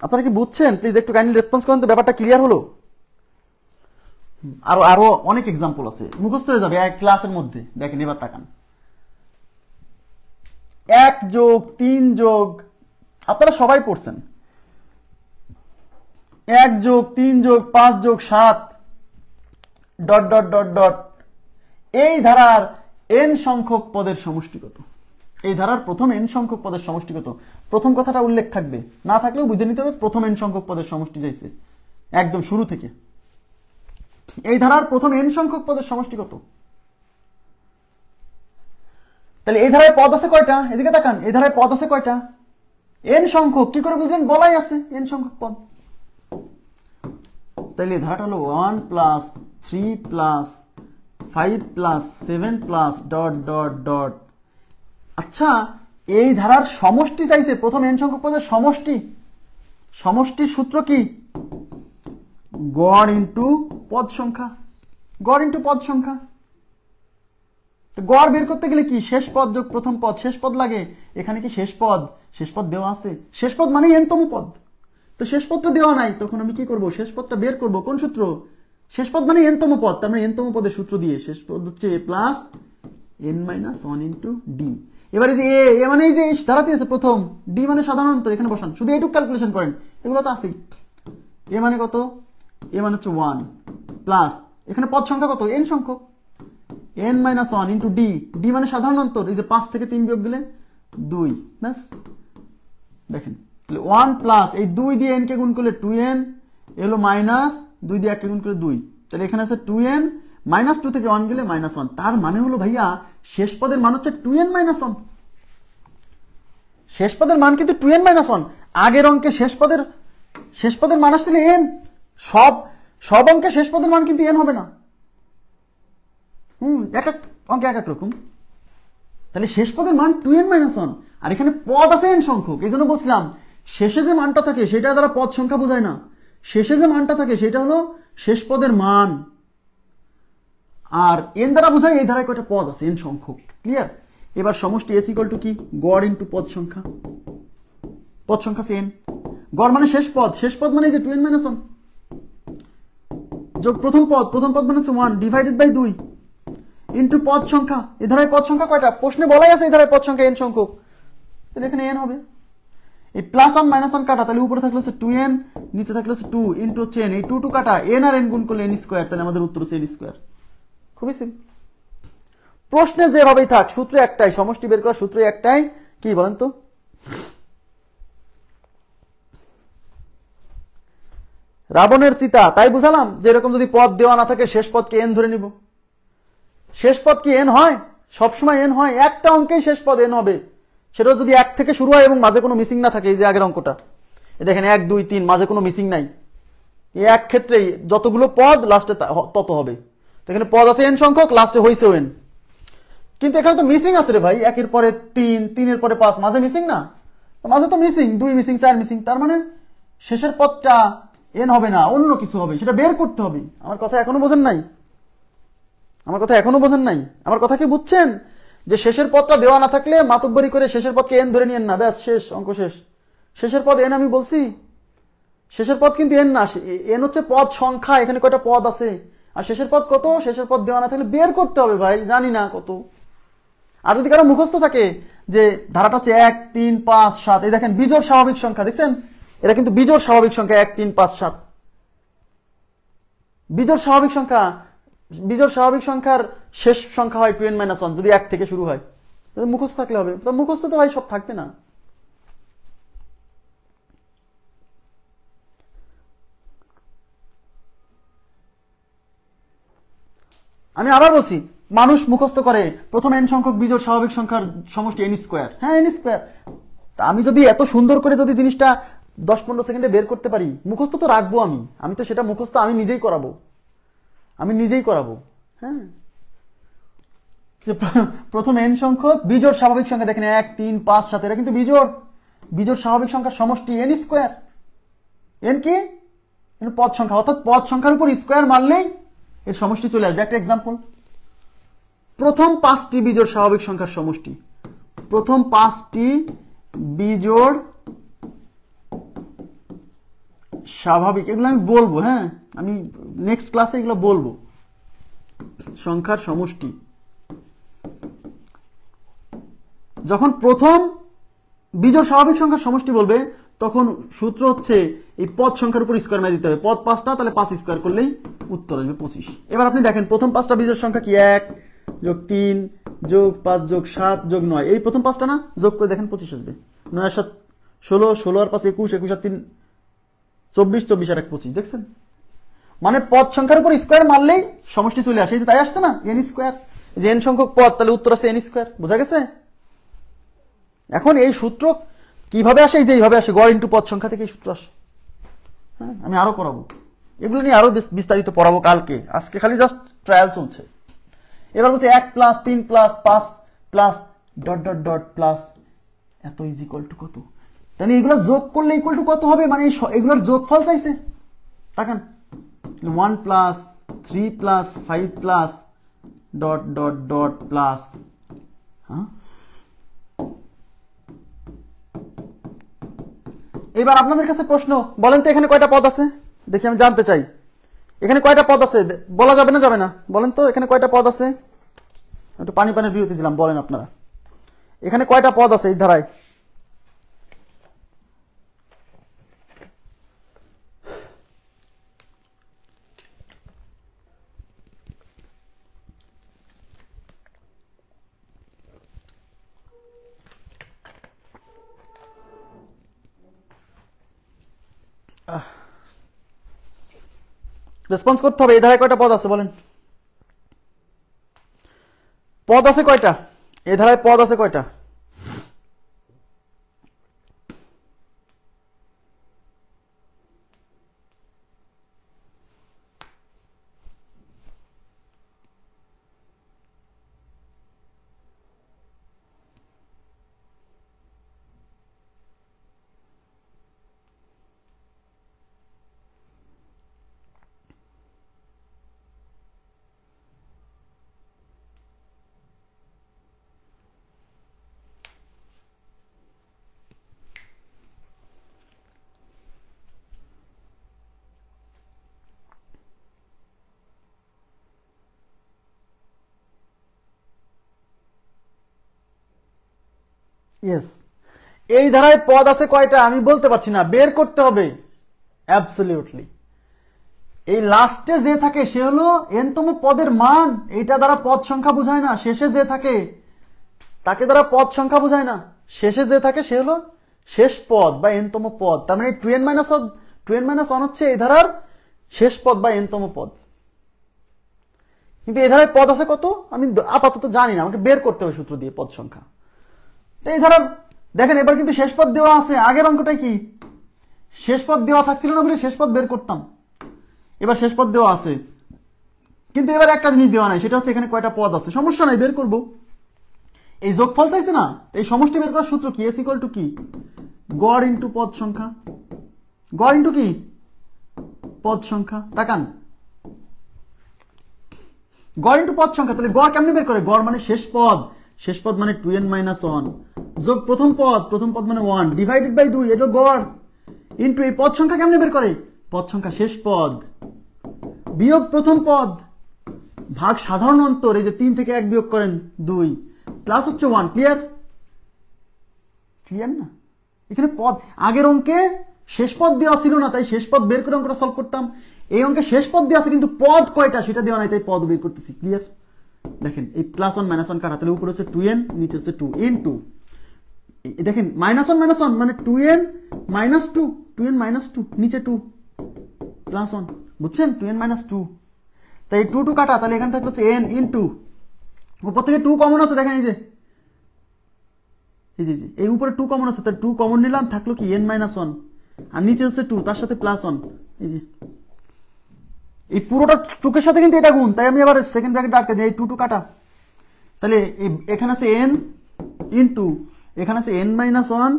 আপনারা কি বুঝছেন? প্লিজ একটু কাইন্ডলি রেসপন্স করেন তো, ব্যাপারটা ক্লিয়ার হলো? আরো আরো অনেক এক্সাম্পল আছে, মুখস্থ হয়ে যাবে এক ক্লাসের মধ্যে। দেখেন এবার তাকান, 1 যোগ 3 যোগ, আপনারা সবাই পড়ছেন, 1 যোগ 3 যোগ 5 যোগ 7 ডট ডট ডট ডট। এই ধারার n সংখ্যক পদের সমষ্টি কত? এই ধারার প্রথম n সংখ্যক পদের সমষ্টি কত? প্রথম কথাটা উল্লেখ থাকবে, না থাকলেও বুঝে নিতে হবে প্রথম n সংখ্যক পদের সমষ্টি চাইছে একদম শুরু থেকে। এই ধারার প্রথম n সংখ্যক পদের সমষ্টি কত? তাহলে এই ধারায় পদ আছে কয়টা? এদিকে তাকান, এই ধারায় পদ আছে কয়টা? n সংখ্যক। কি করে বুঝলেন? বলাই আছে n সংখ্যক পদ। তাহলে ধারাটা হলো 1 plus 3 plus 5 plus 7 plus dot dot dot. আচ্ছা, এই ধারার সমষ্টি চাইছে, প্রথম n সংখ্যক পদের সমষ্টি। সমষ্টির সূত্র কি? গড় ইন্টু পদ সংখ্যা, গড় ইন্টু পদ সংখ্যা। গড় বের করতে গেলে কি? শেষ পদ যোগ প্রথম পদ, শেষ পদ লাগে। এখানে কি শেষ পদ? শেষ পদ দেওয়া আছে, শেষ পদ মানে এনতম পদ, তো শেষ পদটা দেওয়া নাই, তখন আমি কি করব? শেষ পদটা বের করব। কোন সূত্র? শেষ পদ মানে এনতম পদ, তার মানে এনতম পদের সূত্র দিয়ে শেষ পদ হচ্ছে a plus n-1 into D. এবারে যে এ মানে এই যে ধারাতে আছে প্রথম, ডি মানে সাধারণ অন্তর, এখানে বসান, শুধু এইটুকু ক্যালকুলেশন করেন, এগুলো তো আছেই। এ মানে কত? এ মানে হচ্ছে 1 প্লাস, এখানে পদ সংখ্যা কত? n সংখ্যক, n-1 ইন্টু ডি। ডি মানে সাধারণ অন্তর, এই যে 5 থেকে 3 বিয়োগ দিলে 2, ব্যাস। দেখেন 1 প্লাস এই 2 দিয়ে n কে গুণ করলে 2n, এলো মাইনাস 2 দিয়ে 1 কে গুণ করলে 2, তাহলে এখানে আছে 2n, -2 থেকে 1 গেলে -1। তার মানে হলো ভাইয়া শেষ পদের মান হচ্ছে 2n-1। শেষ পদের মান কিন্তু 2n-1। আগের অঙ্কে শেষ পদের মান আসছিল n। সব অঙ্কে শেষ পদের মান কিন্তু n হবে না। এক এক অঙ্কে এক এক রকম। তাহলে শেষ পদের মান 2n-1, আর এখানে পদ আছে n সংখ্যক। এই জন্য বলছিলাম শেষে যে মানটা থাকে সেটা দ্বারা পদ সংখ্যা বোঝায় না, শেষে যে মানটা থাকে সেটা হলো শেষ পদের মান, আর n দ্বারা বোঝায় এই ধারায় কয়টা পদ আছে, n সংখ্যক। ক্লিয়ার? এবার সমষ্টি s ইকুয়াল টু কি, গড় ইন্টু পদ সংখ্যা। পদ সংখ্যা আছে n, গড় মানে শেষ পদ মানে এই যে 2n-1 যোগ প্রথম পদ মানে হচ্ছে 1 ডিভাইডেড বাই 2 ইন্টু পদ সংখ্যা। এই ধারায় পদ সংখ্যা কয়টা? প্রশ্নে বলাই আছে এই ধারায় পদ সংখ্যা n সংখ্যক, তাহলে এখানে n হবে। এই প্লাস 1 মাইনাস 1 কাটা, তাহলে উপরে থাকলে হচ্ছে 2n, নিচে থাকলে হচ্ছে 2 ইন্টু হচ্ছে n। এই 2 কাটা, n আর n গুণ করলে n স্কয়ার, তাহলে আমাদের উত্তর হচ্ছে n স্কয়ার। খুবই সিম্পল। প্রশ্নে যেভাবেই থাক সূত্র একটাই, সমষ্টি বের করার সূত্র একটাই, কি বলেন তো? রাবণের চিতা, তাই বুঝালাম যে এরকম যদি পদ দেওয়া না থাকে শেষ পদকে n ধরে নিব। শেষ পদ কি n হয়? সবসময় n হয়। একটা অঙ্কেই শেষ পদ n হবে, সেটা যদি 1 থেকে শুরু হয় এবং মাঝে কোনো মিসিং না থাকে। এই যে আগের অঙ্কটা, দেখেন 1 2 3, মাঝে কোনো মিসিং নাই। এই এক ক্ষেত্রেই যতগুলো পদ লাস্টে তত হবে। তো এখানে পদ আছে n সংখ্যক, লাস্টে হইছেও n। কিন্তু এখানে তো মিসিং আছে রে ভাই, 1 এর পরে 3, 3 এর পরে 5, মাঝে মিসিং না? মাঝে তো মিসিং, 2 মিসিং, 4 মিসিং। তার মানে শেষের পদটা n হবে না, অন্য কিছু হবে, সেটা বের করতে হবে। আমার কথা এখনো বোঝেন নাই? আমার কথা কি বুঝছেন? যে শেষের পদটা দেওয়া না থাকলে মাতব্বরি করে শেষের পদকে n ধরে নিয়েন না, ব্যাস শেষ, অঙ্ক শেষ। শেষের পদ n আমি বলছি, শেষের পদ কিন্তু n না, n হচ্ছে পদ সংখ্যা। এখানে কয়টা পদ আছে, আর শেষের পদ কত? শেষের পদ দেওয়া না থাকলে বের করতে হবে ভাই, জানি না কত। আর যদি কারো মুখস্থ থাকে যে ধারাটা হচ্ছে 1 3 5 7, এই দেখেন বিজোড় স্বাভাবিক সংখ্যা, দেখছেন? এরা কিন্তু বিজোড় স্বাভাবিক সংখ্যা, 1 3 5 7 বিজোড় স্বাভাবিক সংখ্যার শেষ সংখ্যা হয় 2n-1 যদি 1 থেকে শুরু হয়। মুখস্থ থাকলে হবে, মুখস্থ তো ভাই সব থাকবে না। আমি আবার বলছি, মানুষ মুখস্থ করে প্রথম n সংখ্যক বিজোড় স্বাভাবিক সংখ্যার সমষ্টি n স্কয়ার। হ্যাঁ n স্কয়ার। আমি যদি এত সুন্দর করে যদি জিনিসটা 10-15 সেকেন্ডে বের করতে পারি, মুখস্থ তো রাখবো আমি তো সেটা মুখস্থ আমি নিজেই করাবো। হ্যাঁ, প্রথম n সংখ্যক বিজোড় স্বাভাবিক সংখ্যা, দেখেন 1 3 5 7, এরা কিন্তু বিজোড় স্বাভাবিক সংখ্যার সমষ্টি n স্কয়ার। n কি? পদ সংখ্যা, অর্থাৎ পদ সংখ্যার উপর স্কয়ার মারলেই এর সমষ্টি চলে আসবে। একটা এক্সাম্পল, প্রথম 5টি বিজোড় স্বাভাবিক সংখ্যার সমষ্টি, প্রথম 5টি বিজোড় স্বাভাবিক, এগুলো আমি বলবো। হ্যাঁ, আমি নেক্সট ক্লাসে এগুলো বলবো, সংখ্যার সমষ্টি। যখন প্রথম বিজোড় স্বাভাবিক সংখ্যার সমষ্টি বলবে তখন সূত্র হচ্ছে এই পদ সংখ্যার উপর স্কয়ার মেরে দিতে হবে। পদ 5টা, তাহলে 5 স্কয়ার করলেই উত্তর আসবে 25। এবার আপনি দেখেন প্রথম 5টা বিজোড় সংখ্যা কি, 1 যোগ 3 যোগ 5 যোগ 7 যোগ 9, এই প্রথম 5টা না, যোগ করে দেখেন 25 আসবে। 9 আর 7 16, 16 আর 5 21, 21 আর 3 24, 24 আর 1 25। দেখছেন? মানে পদ সংখ্যার উপর স্কয়ার মারলেই সমষ্টি চলে আসে। তাই আসছে না n স্কয়ার, যে n সংখ্যক পদ, তাহলে উত্তর আসে n স্কয়ার। বোঝা গেছে? এখন এই সূত্র কিভাবে আসে? এই যে এইভাবে আসে, গড় ইন্টু পদ সংখ্যা থেকে এই সূত্র আসে। হ্যাঁ, আমি আরো পড়াবো, এগুলো নিয়ে আরো বিস্তারিত পড়াবো কালকে। আজকে খালি জাস্ট ট্রায়াল চলছে। এবার বলছে 1 plus 3 plus 5 plus dot dot dot plus এত ইজ ইকুয়াল টু কত। তাহলে এগুলো যোগ করলে ইকুয়াল টু কত হবে? মানে এগুলোর যোগফল চাইছে। দেখেন 1 plus 3 plus 5 plus dot dot dot plus, হ্যাঁ। এবার আপনাদের কাছে প্রশ্ন, বলেন তো এখানে কয়টা পদ আছে? দেখি, আমি জানতে চাই এখানে কয়টা পদ আছে। বলা যাবে না? যাবে না? বলেন তো এখানে কয়টা পদ আছে? একটু পানির বিরতি দিলাম, বলেন আপনারা এখানে কয়টা পদ আছে এই ধারায়? রেসপন্স করতে হবে। এই ধারায় কয়টা পদ আছে বলেন? পদ আছে কয়টা? এই ধারায় পদ আছে কয়টা? ইয়েস, এই ধারায় পদ আছে কয়টা আমি বলতে পারছি না, বের করতে হবে। অ্যাবসলিউটলি এই লাস্টে যে থাকে সে হলো এনতম পদের মান, এইটা দ্বারা পদ সংখ্যা বোঝায় না। শেষে যে থাকে তাকে দ্বারা পদ সংখ্যা বোঝায় না, শেষে যে থাকে সে হলো শেষ পদ বা এনতম পদ। তার মানে 2n-1 হচ্ছে এই ধারার শেষ পদ বা এনতম পদ। কিন্তু এই ধারায় পদ আছে কত আমি আপাতত জানি না, আমাকে বের করতে হবে সূত্র দিয়ে পদ সংখ্যা। তো এই ধারার দেখেন এবার কিন্তু শেষ পদ দেওয়া আছে, আগের অঙ্কটাই কি শেষ পদ দেওয়া থাকছিল না বলে শেষ পদ বের করতাম, এবার শেষ পদ দেওয়া আছে কিন্তু এবার একটা জিনিস দেওয়া নাই, সেটা হচ্ছে এখানে কয়টা পদ আছে। সমস্যা নাই, বের করব। এই যোগফল চাইছে না, এই সমষ্টি বের করার সূত্র কি, এস ইকুয়াল টু কি গড় ইন্টু পদ সংখ্যা, গড় ইন্টু কি পদ সংখ্যা। তাকান গড় ইন্টু পদ সংখ্যা, তাহলে গড় কেমনে বের করে, গড় মানে শেষ পদ, শেষ পদ মানে 2n-1 যোগ প্রথম পদ মানে 1 ডিভাইডেড বাই 2, এটা গড় ইন্টু এই পদ সংখ্যা কেমনে বের করে, পদ সংখ্যা শেষ পদ বিয়োগ প্রথম পদ ভাগ সাধারণ অন্তর, এই যে 3 থেকে 1 বিয়োগ করেন 2 প্লাস হচ্ছে 1। ক্লিয়ার, ক্লিয়ার না? এখানে পদ আগের অঙ্কে শেষ পদ দেওয়া ছিল না, তাই শেষ পদ বের করে অঙ্কটা সলভ করতাম। এই অঙ্কে শেষ পদ দেওয়া আছে কিন্তু পদ কয়টা সেটা দেওয়া নাই, তাই পদ বের করতেছি। ক্লিয়ার? দেখেন এই +1 - 1 কাটা, তাহলে উপরে হচ্ছে 2n নিচে হচ্ছে 2 ইনটু দেখেন -1 মানে 2n - 2, 2n - 2 নিচে 2 +1, বুঝছেন 2n - 2, তাই 2 2 কাটা, তাহলে এখানে থাকলে হচ্ছে n ইনটু উপর থেকে 2 কমন আছে, দেখেন এই যে এই উপরে 2 কমন আছে, তাই 2 কমন নিলাম, থাকলো কি n-1 আর নিচে হচ্ছে 2 তার সাথে +1। এই যে এই পুরোটা টুকের সাথে কিন্তু এটা গুণ, তাই আমি আবার সেকেন্ড ব্র্যাকেট আটকে দিই, এই 2 2 কাটা, তাহলে এখানে আছে n ইনটু এখানে আছে n-1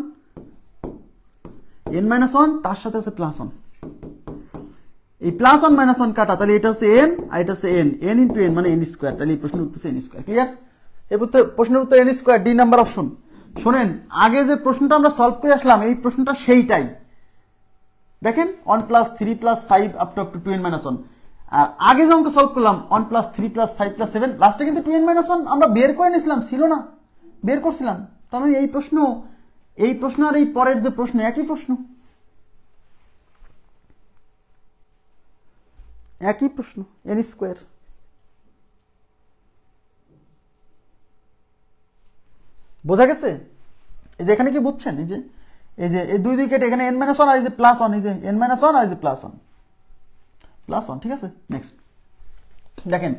তার সাথে আছে +1, এই +1 - 1 কাটা, তাহলে এটা হচ্ছে n আর এটা হচ্ছে n ইনটু n মানে n স্কয়ার, তাহলে এই প্রশ্নের উত্তর হচ্ছে n স্কয়ার। ক্লিয়ার? এই প্রশ্নের উত্তর n square, D number option. শোনেন আগে যে প্রশ্নটা আমরা সলভ করে আসলাম এই প্রশ্নটা সেইটাই, দেখেন 1 + 3 + 5 আপ টু 2n-1, আর আগে যে অঙ্ক সলভ করলাম 1 + 3 + 5 + 7 লাস্টে কিন্তু 2n-1 আমরা বের করে নিয়েছিলাম, ছিল না বের করছিলাম। তাহলে এই প্রশ্ন আর এই পরের যে প্রশ্ন একই প্রশ্ন, একই প্রশ্ন, n স্কয়ার। বোঝা গেছে? এই যে এখানে কি বুঝছেন, এই যে এই দুই দুই কেটে এখানে n-1 আর এই যে +1, এই যে n-1 আর এই যে +1, ঠিক আছে। নেক্সট দেখেন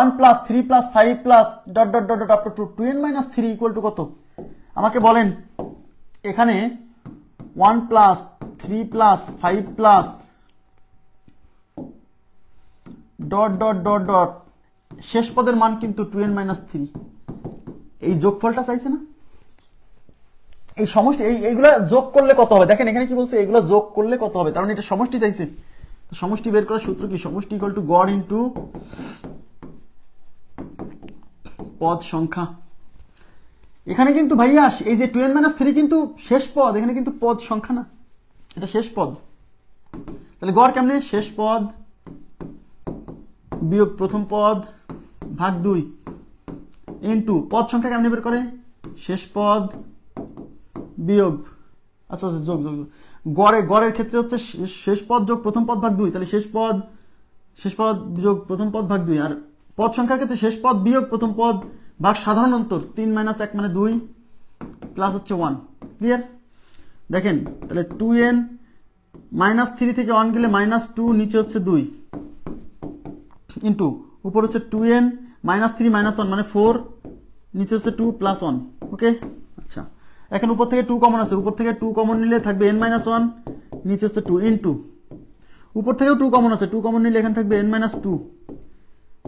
1 + 3 + 5 + dot dot dot dot up to 2n-3 equal to কত আমাকে বলেন। এখানে 1 + 3 + 5 + ডট ডট ডট ডট শেষ পদের মান কিন্তু 2n-3, এই যোগফলটা চাইছে না, এই সমষ্টি এইগুলা যোগ করলে কত হবে, দেখেন এখানে কি বলছে, এইগুলা যোগ করলে কত হবে, তার মানে এটা সমষ্টি চাইছে। তো সমষ্টি বের করার সূত্র কি, সমষ্টি ইকুয়াল টু গড় ইনটু পদ সংখ্যা। এখানে কিন্তু ভাইয়া এই যে 2n-3 কিন্তু শেষ পদ, এখানে কিন্তু পদ সংখ্যা না, এটা শেষ পদ। তাহলে গড় কেমনে, শেষ পদ বিয়োগ প্রথম পদ ভাগ 2 ইনটু পদ সংখ্যা কেমনে বের করে, শেষ পদ বিয়োগ আচ্ছা যোগ গড়ের ক্ষেত্রে হচ্ছে শেষ পদ যোগ প্রথম পদ ভাগ 2, তাহলে শেষ পদ যোগ প্রথম পদ ভাগ 2, আর পদ সংখ্যার ক্ষেত্রে শেষ পদ বিয়োগ প্রথম পদ ভাগ সাধারণ অন্তর 3 - 1 মানে 2 প্লাস হচ্ছে 1। ক্লিয়ার? দেখেন তাহলে 2n-3 থেকে 1 গেলে -2 নিচে হচ্ছে 2 ইনটু উপর হচ্ছে 2n-3 - 1 মানে 4 নিচে হচ্ছে 2 প্লাস 1। ওকে, আচ্ছা এখন উপর থেকে 2 কমন আছে, উপর থেকে 2 কমন নিলে থাকবে n-1 নিচে হচ্ছে 2 ইনটু উপর থেকেও 2 কমন আছে, 2 কমন নিলে এখানে থাকবে n-2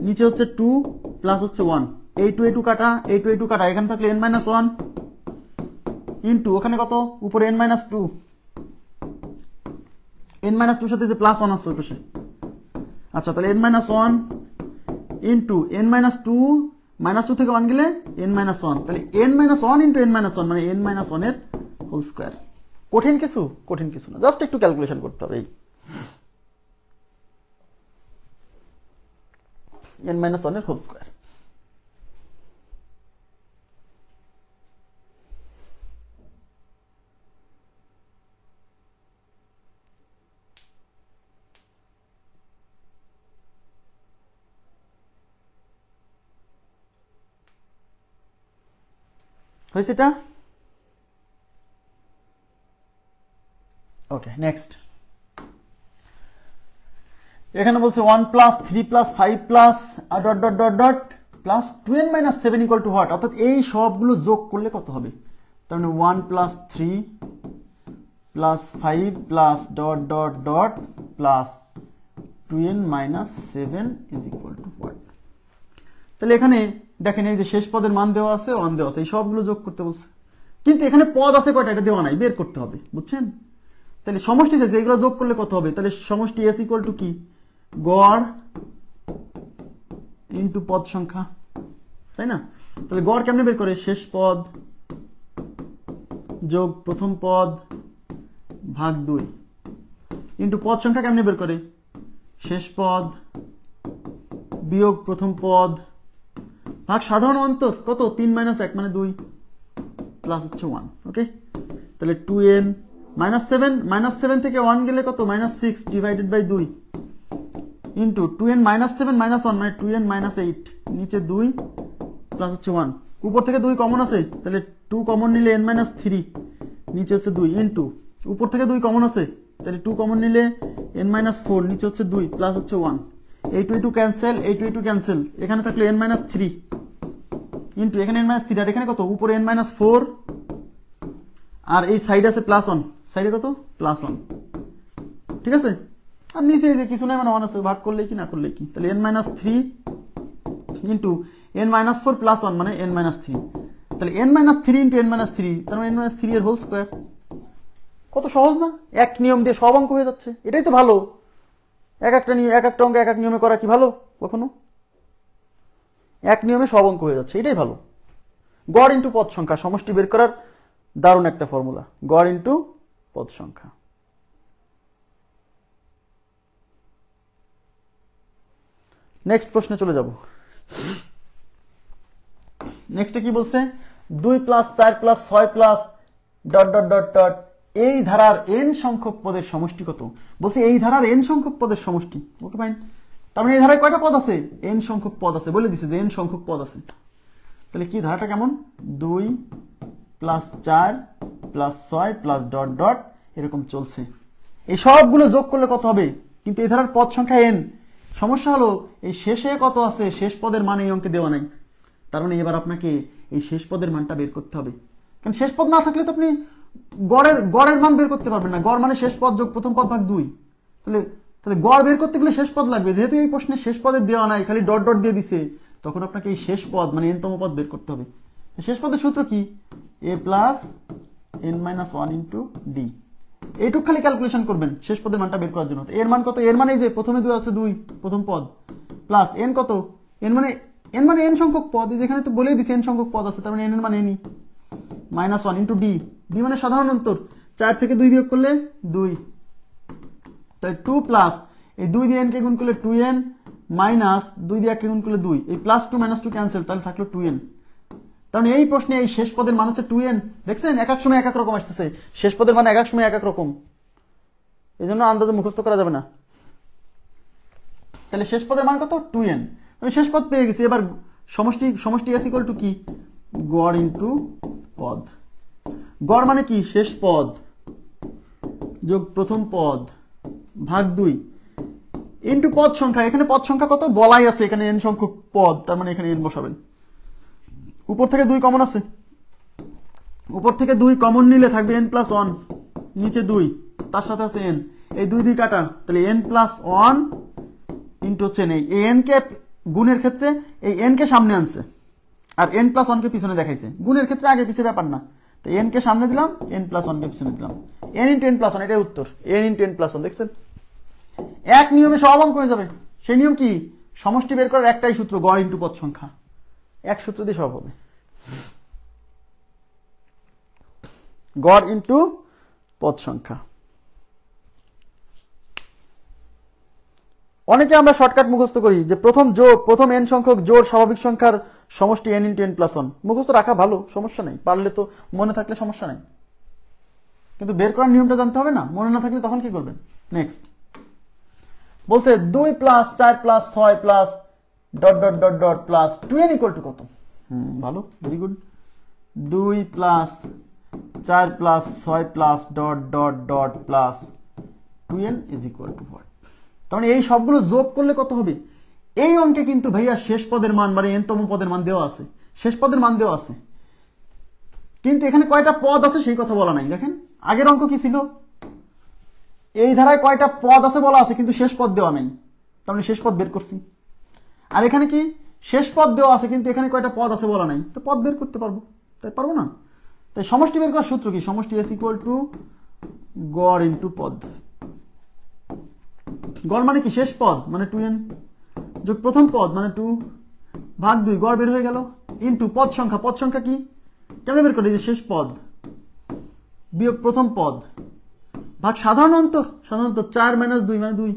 নিচে হচ্ছে 2 প্লাস হচ্ছে 1, এই 2 কাটা, এই 2 কাটা, এখানে থাকলে n-1 ইনটু ওখানে কত উপরে n-2, n-2 সাথে যে প্লাস 1 আছে ওই পাশে। আচ্ছা তাহলে n-1 ইনটু n-2 -2 থেকে 1 গেলে n-1, তাহলে n-1 ইনটু n-1 মানে n-1 এর হোল স্কয়ার। কঠিন কিছু না, জাস্ট একটু ক্যালকুলেশন করতে হবে। n-1 এর হোল স্কয়ার। হয়েছে এটা? Okay, next. এখানে বলছে 1 plus 3 plus 5 plus dot dot dot dot plus 2n minus 7 equal to what, অর্থাৎ এই সবগুলো যোগ করলে কত হবে? তার মানে 1 plus 3 plus 5 plus dot dot dot plus 2n minus 7 is equal to what. তাহলে এখানে দেখেন এই যে শেষ পদের মান দেওয়া আছে, 1 দেওয়া আছে, এই সবগুলো যোগ করতে বলছে, কিন্তু এখানে পদ আছে কয়টা এটা দেওয়া নাই, বের করতে হবে, বুঝছেন? তাহলে সমষ্টি আছে, এগুলো যোগ করলে কত হবে? তাহলে সমষ্টি s ইকুয়াল টু কি? গড় ইনটু পদ সংখ্যা, তাই না? তাহলে গড় কেমনে বের করে? শেষ পদ যোগ প্রথম পদ ভাগ 2 ইনটু পদ সংখ্যা কেমনে বের করে? শেষ পদ বিয়োগ প্রথম পদ ভাগ সাধারণ অন্তর কত? 3 মাইনাস 1 মানে 2 প্লাস হচ্ছে 1। ওকে, তাহলে 2n মাইনাস 7 থেকে 1 গেলে কত? Minus 6 divided by 2 into 2n minus 7 minus 1 মানে 2n মাইনাস 8, নিচে 2 প্লাস হচ্ছে 1, উপর থেকে 2 কমন আছে, তাহলে 2 কমন নিলে n মাইনাস 3, নিচে হচ্ছে 2 ইন্টু উপর থেকে 2 কমন আছে, তাহলে 2 কমন নিলে n মাইনাস 4, নিচে হচ্ছে 2 প্লাস হচ্ছে 1, এই 2 ক্যান্সেল, এই 2 ক্যান্সেল, এখানে থাকলে n মাইনাস 3 ইন্টু এখানে n মাইনাস 3, আর এখানে কত? উপরে n মাইনাস 4, আর এই সাইডে আছে প্লাস 1, সাইডে কত? প্লাস 1, ঠিক আছে? আর নিচে এই যে কিছু নাই মানে 1 আছে, ভাগ করলে কি না করলে কি, তাহলে n minus 3 into n minus 4 plus 1 মানে n মাইনাস 3, তাহলে n minus 3 into n minus 3, তার মানে n মাইনাস 3 এর হোল স্কোয়ার। কত সহজ না? এক নিয়ম দিয়ে সব অঙ্ক হয়ে যাচ্ছে, এটাই তো ভালো। এক একটা অঙ্ক এক এক নিয়মে করা কি ভালো কখনো? এক নিয়মে সব অঙ্ক হয়ে যাচ্ছে, এটাই ভালো। গড় ইন্টু পদ সংখ্যা সমষ্টি বের করার দারুণ একটা ফর্মুলা, গড় ইন্টু পদ সংখ্যা। নেক্সট প্রশ্নে চলে যাব। নেক্সটে কি বলছে? 2 plus 4 plus 6 plus dot dot dot dot এই ধারার n সংখ্যক পদের সমষ্টি কত? বলছে এই ধারার n সংখ্যক পদের সমষ্টি। ওকে ফাইন, তার মানে এই ধারায় কয়টা পদ আছে? n সংখ্যক পদ আছে, বলে দিছে যে n সংখ্যক পদ আছে। তাহলে কি ধারাটা কেমন? 2 plus 4 plus 6 plus dot dot এরকম চলছে, এই সবগুলো যোগ করলে কত হবে? কিন্তু এই ধারার পদ সংখ্যা n। সমস্যা হলো এই শেষে কত আছে, শেষ পদের মান এই অঙ্কে দেওয়া নাই, তার মানে এবার আপনাকে এই শেষ পদের মানটা বের করতে হবে, কারণ শেষ পদ না থাকলে তো আপনি গড়ের মান বের করতে পারবেন না। গড় মানে শেষ পদ যোগ প্রথম পদ ভাগ 2, তাহলে গড় বের করতে গেলে শেষ পদ লাগবে, যেহেতু এই প্রশ্নে শেষ পদের দেওয়া নাই, খালি ডট ডট দিয়ে দিছে, তখন আপনাকে এই শেষ পদ মানে n তম পদ বের করতে হবে। শেষ পদের সূত্র কি? a plus n minus 1 into D, এইটুক খালি ক্যালকুলেশন করবেন শেষ পদের মানটা বের করার জন্য। এর মান কত? এর মানে এই যে প্রথমে 2 আছে 2 প্রথম পদ প্লাস n কত? n মানে n সংখ্যক পদ, যেখানে তো বলেই দিছে n সংখ্যক পদ আছে, তার মানে n এর মান n minus 1 into D, D মানে সাধারণ অন্তর, 4 থেকে 2 বিয়োগ করলে 2, তাই 2 প্লাস এই 2 দিয়ে n কে গুণ করলে 2n মাইনাস 2 দিয়ে 1 কে গুণ করলে 2, এই প্লাস 2 মাইনাস 2 ক্যান্সেল, তাহলে থাকলো 2n। কারণ এই প্রশ্নে এই শেষ পদের মান হচ্ছে 2n। দেখছেন এক এক সময় এক এক রকম আসতেছে, শেষ পদের মান এক এক সময় এক এক রকম, এই জন্য আন্দাজে মুখস্থ করা যাবে না। তাহলে শেষ পদের মান কত? 2n। আমি শেষ পদ পেয়ে গেছি, এবার সমষ্টি s ইকুয়াল টু কি? গড় ইন্টু পদ। গড় মানে কি? শেষ পদ যোগ প্রথম পদ ভাগ 2 ইন্টু পদ সংখ্যা। এখানে পদ সংখ্যা কত বলাই আছে, এখানে n সংখ্যক পদ, তার মানে এখানে n বসাবেন। উপর থেকে 2 কমন আছে, উপর থেকে 2 কমন নিলে থাকবে n প্লাস 1, নিচে 2 তার সাথে আছে n, এই 2 দিয়ে কাটা, তাহলে n প্লাস 1 ইন্টু হচ্ছে n। এই n কে গুণের ক্ষেত্রে এই n কে সামনে আনছে আর n প্লাস 1 কে পিছনে দেখাইছে, গুণের ক্ষেত্রে আগে পিছে ব্যাপার না, তো n কে সামনে দিলাম, n প্লাস 1 কে পিছনে দিলাম, n ইন্টু n প্লাস 1, এটাই উত্তর, n ইন্টু n প্লাস 1। দেখছেন এক নিয়মে সব অঙ্ক হয়ে যাবে। সেই নিয়ম কি? সমষ্টি বের করার একটাই সূত্র, গড় ইন্টু পদ সংখ্যা, এক সূত্র দিয়ে সব হবে, গড় ইন্টু পদ সংখ্যা। অনেকে আমরা শর্টকাট মুখস্থ করি যে প্রথম n সংখ্যক জোড় স্বাভাবিক সংখ্যার সমষ্টি n ইন্টু n প্লাস 1। মুখস্থ রাখা ভালো, সমস্যা নেই, পারলে তো, মনে থাকলে সমস্যা নেই, কিন্তু বের করার নিয়মটা জানতে হবে না, মনে না থাকলে তখন কি করবেন? নেক্সট বলছে 2 plus 4 plus 6 plus dot dot dot dot plus 2n equal to কত? ভালো, very good. 2 plus 4 plus 6 plus dot dot dot plus 2n is equal to what. তার মানে এই সবগুলো যোগ করলে কত হবে? এই অঙ্কে কিন্তু ভাইয়া শেষ পদের মান মানে n তম পদের মান দেওয়া আছে, শেষ পদের মান দেওয়া আছে, কিন্তু এখানে কয়টা পদ আছে সেই কথা বলা নাই। দেখেন আগের অঙ্ক কি ছিল, এই ধারায় কয়টা পদ আছে বলা আছে কিন্তু শেষ পদ দেওয়া নাই, তার মানে শেষ পদ বের করছি। আর এখানে কি শেষ পদ দেওয়া আছে কিন্তু এখানে কয়টা পদ আছে বলা নাই, তো পদ বের করতে পারবো, তাই পারবো না? তাই সমষ্টি বের করার সূত্র কি? সমষ্টি এস ইকুয়াল টু গড় ইন্টু পদ। গড় মানে কি? শেষ পদ মানে 2n যোগ প্রথম পদ মানে 2 ভাগ 2, গড় বের হয়ে গেল, ইন্টু পদ সংখ্যা। পদ সংখ্যা কি কেমনে বের করি? যে শেষ পদ বিয়োগ প্রথম পদ ভাগ সাধারণ অন্তর, সাধারণ অন্তর 4 মাইনাস 2 মানে 2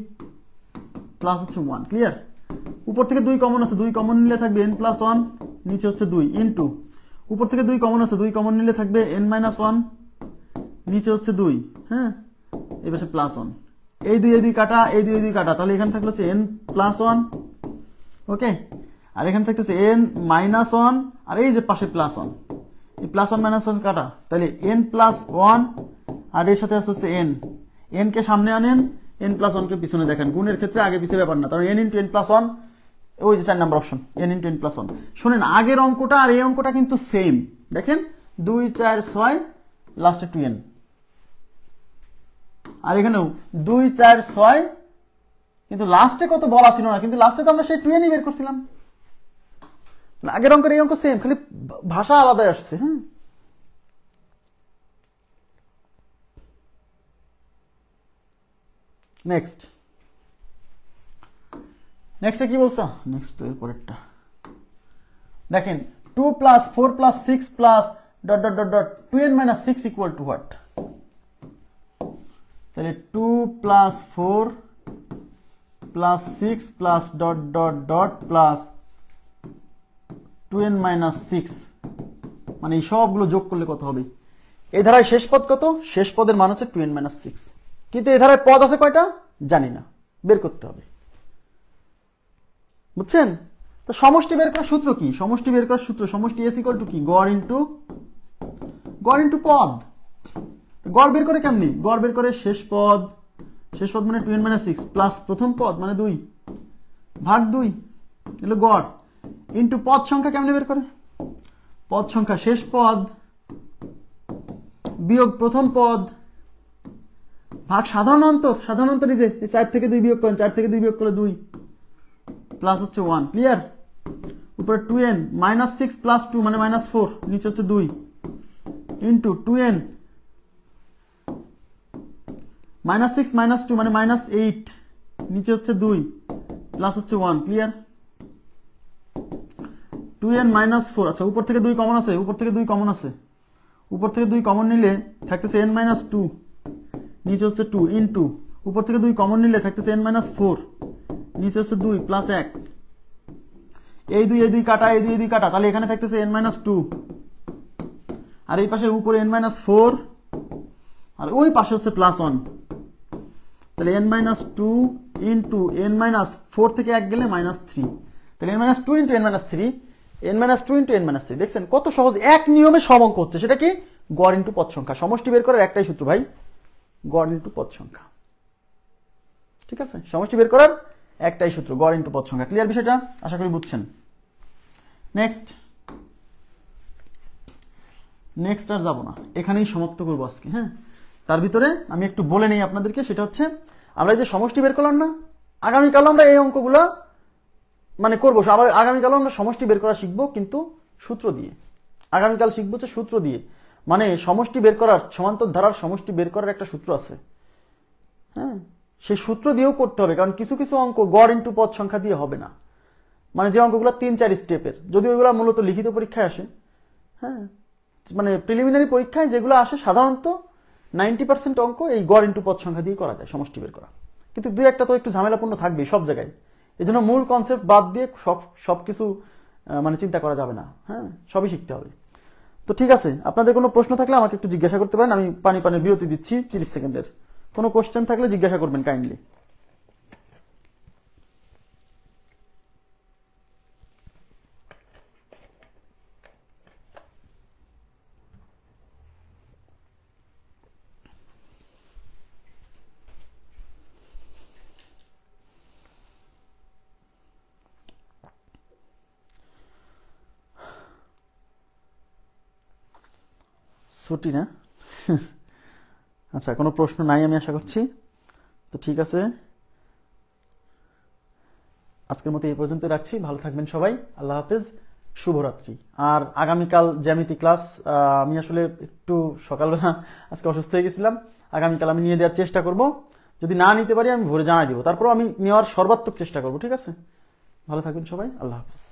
প্লাস হচ্ছে 1। ক্লিয়ার? উপর থেকে 2 কমন আছে, 2 কমন নিলে থাকবে n প্লাস 1, নিচে হচ্ছে 2 ইন্টু উপর থেকে 2 কমন আছে, 2 কমন নিলে থাকবে n মাইনাস 1, নিচে হচ্ছে 2। হ্যাঁ, এই পাশে প্লাস 1, এই 2 কাটা, এই 2 কাটা, তাহলে এখানে থাকলো হচ্ছে n প্লাস 1। ওকে, আর এখানে থাকতেছে n মাইনাস 1, আর এই যে পাশে প্লাস 1, এই প্লাস 1 মাইনাস 1 কাটা, তাহলে n প্লাস 1 আর এর সাথে হচ্ছে n কে সামনে আনেন, n প্লাস 1 কে পিছনে দেখেন। গুণের ক্ষেত্রে আগে পিছিয়ে ব্যাপার না, কারণ n ইন্টু n প্লাস 1, ওই যে 4 number option, n into n plus 1। শুনেন আগের অঙ্কটা আর এই অঙ্কটা কিন্তু সেম। দেখেন 2 4 6 লাস্টে 2n, আর এখানেও 2 4 6 কিন্তু লাস্টে কত বলা ছিল না, কিন্তু লাস্টে তো আমরা সেই 2n বের করছিলাম। আগের অঙ্কের এই অঙ্ক সেম, খালি ভাষা আলাদা আসছে। হ্যাঁ, নেক্সট কি বলছো? নেক্সট এর পরেরটা দেখেন, 2 plus 4 plus 6 plus dot dot dot dot 2n minus 6 equal to what? তাহলে 2 plus 4 plus 6 plus dot dot dot plus 2n minus 6, মানে এই সবগুলো যোগ করলে কত হবে? এই ধারায় শেষ পদ কত? শেষ পদের মান আছে 2n মাইনাস 6, কিন্তু এই ধারায় পদ আছে কয়টা জানি না, বের করতে হবে। বুঝছেন? তো সমষ্টি বের করার সূত্র কি? সমষ্টি বের করার সূত্র সমষ্টি এস ইকুয়াল টু কি? গড় ইন্টু পদ। গড় বের করে কেমনি? গড় বের করে শেষ পদ মানে 2n মাইনাস 6 প্লাস প্রথম পদ মানে 2 ভাগ 2 এলো গড়, ইন্টু পদ সংখ্যা কেমনে বের করে? পদ সংখ্যা শেষ পদ বিয়োগ প্রথম পদ ভাগ সাধারণ অন্তর। সাধারণ অন্তর এই যে 4 থেকে 2 বিয়োগ করেন, 4 থেকে 2 বিয়োগ করলে 2 প্লাস হচ্ছে 1। ক্লিয়ার? উপরে 2n মাইনাস 6 প্লাস 2 মানে মাইনাস 4, নিচে হচ্ছে 2 ইন্টু 2n মাইনাস 6 মাইনাস 2 মানে মাইনাস 8, নিচে হচ্ছে 2 প্লাস হচ্ছে 1। ক্লিয়ার? 2n মাইনাস 4, আচ্ছা উপর থেকে 2 কমন আছে, উপর থেকে 2 কমন আছে, উপর থেকে 2 কমন নিলে থাকতেছে n মাইনাস 2, নিচে হচ্ছে 2 ইন্টু উপর থেকে 2 কমন নিলে থাকতেছে n মাইনাস 4, নিচে হচ্ছে 2 প্লাস 1, এই 2 কাটা, এই 2 কাটা, তাহলে এখানে থাকতেছে n মাইনাস 2, আর এই পাশে উপরে n মাইনাস 4, আর ওই পাশে হচ্ছে প্লাস 1, তাহলে n minus 2 into n minus 4 থেকে 1 গেলে মাইনাস 3, তাহলে n minus 2 into n minus 3, n minus 2 into n minus 3। দেখছেন কত সহজ, এক নিয়মে সব অঙ্ক হচ্ছে। সেটা কি? গড় ইন্টু পদ সংখ্যা। সমষ্টি বের করার একটাই সূত্র ভাই, গড় ইন্টু পদ সংখ্যা। ঠিক আছে, সমষ্টি বের করার একটাই সূত্র, গড় ইন্টু পদ সংখ্যা। ক্লিয়ার বিষয়টা? আশা করি বুঝছেন। নেক্সট আর যাবো না, এখানেই সমাপ্ত করবো আজকে। হ্যাঁ, তার ভিতরে আমি একটু বলে নেই আপনাদেরকে, সেটা হচ্ছে আমরা যে সমষ্টি বের করলাম না, আগামীকাল আমরা এই অঙ্কগুলো মানে করবো। আবার আগামীকাল আমরা সমষ্টি বের করা শিখবো, কিন্তু সূত্র দিয়ে। আগামীকাল শিখবো যে সূত্র দিয়ে, মানে সমষ্টি বের করার, সমান্তর ধারার সমষ্টি বের করার একটা সূত্র আছে। হ্যাঁ, সেই সূত্র দিয়েও করতে হবে, কারণ কিছু কিছু অঙ্ক গড় ইন্টু পদ সংখ্যা দিয়ে হবে না, মানে যে অঙ্কগুলো 3-4 স্টেপের, যদি ওইগুলো মূলত লিখিত পরীক্ষায় আসে। হ্যাঁ, মানে প্রিলিমিনারি পরীক্ষায় যেগুলো আসে সাধারণত 90% অঙ্ক এই গড় ইন্টু পদ সংখ্যা দিয়ে করা যায় সমষ্টি বের করা, কিন্তু 2-1টা তো একটু ঝামেলাপূর্ণ থাকবে সব জায়গায়। এই জন্য মূল কনসেপ্ট বাদ দিয়ে সবকিছু মানে চিন্তা করা যাবে না। হ্যাঁ, সবই শিখতে হবে। তো ঠিক আছে, আপনাদের কোনো প্রশ্ন থাকলে আমাকে একটু জিজ্ঞাসা করতে পারেন। আমি পানি বিরতি দিচ্ছি 30 সেকেন্ডের। কোনো কোশ্চেন থাকলে জিজ্ঞাসা করবেন কাইন্ডলি। ছুটি না? আচ্ছা, কোনো প্রশ্ন নাই আমি আশা করছি। তো ঠিক আছে, আজকের মতো এই পর্যন্ত রাখছি। ভালো থাকবেন সবাই, আল্লাহ হাফেজ, শুভরাত্রি। আর আগামীকাল জ্যামিতি ক্লাস, আমি আসলে একটু সকালবেলা আজকে অসুস্থ হয়ে গেছিলাম, আগামীকাল আমি নিয়ে দেওয়ার চেষ্টা করব। যদি না নিতে পারি আমি ভোরে জানাই দিব, তারপরেও আমি নেওয়ার সর্বাত্মক চেষ্টা করব। ঠিক আছে, ভালো থাকবেন সবাই, আল্লাহ হাফেজ।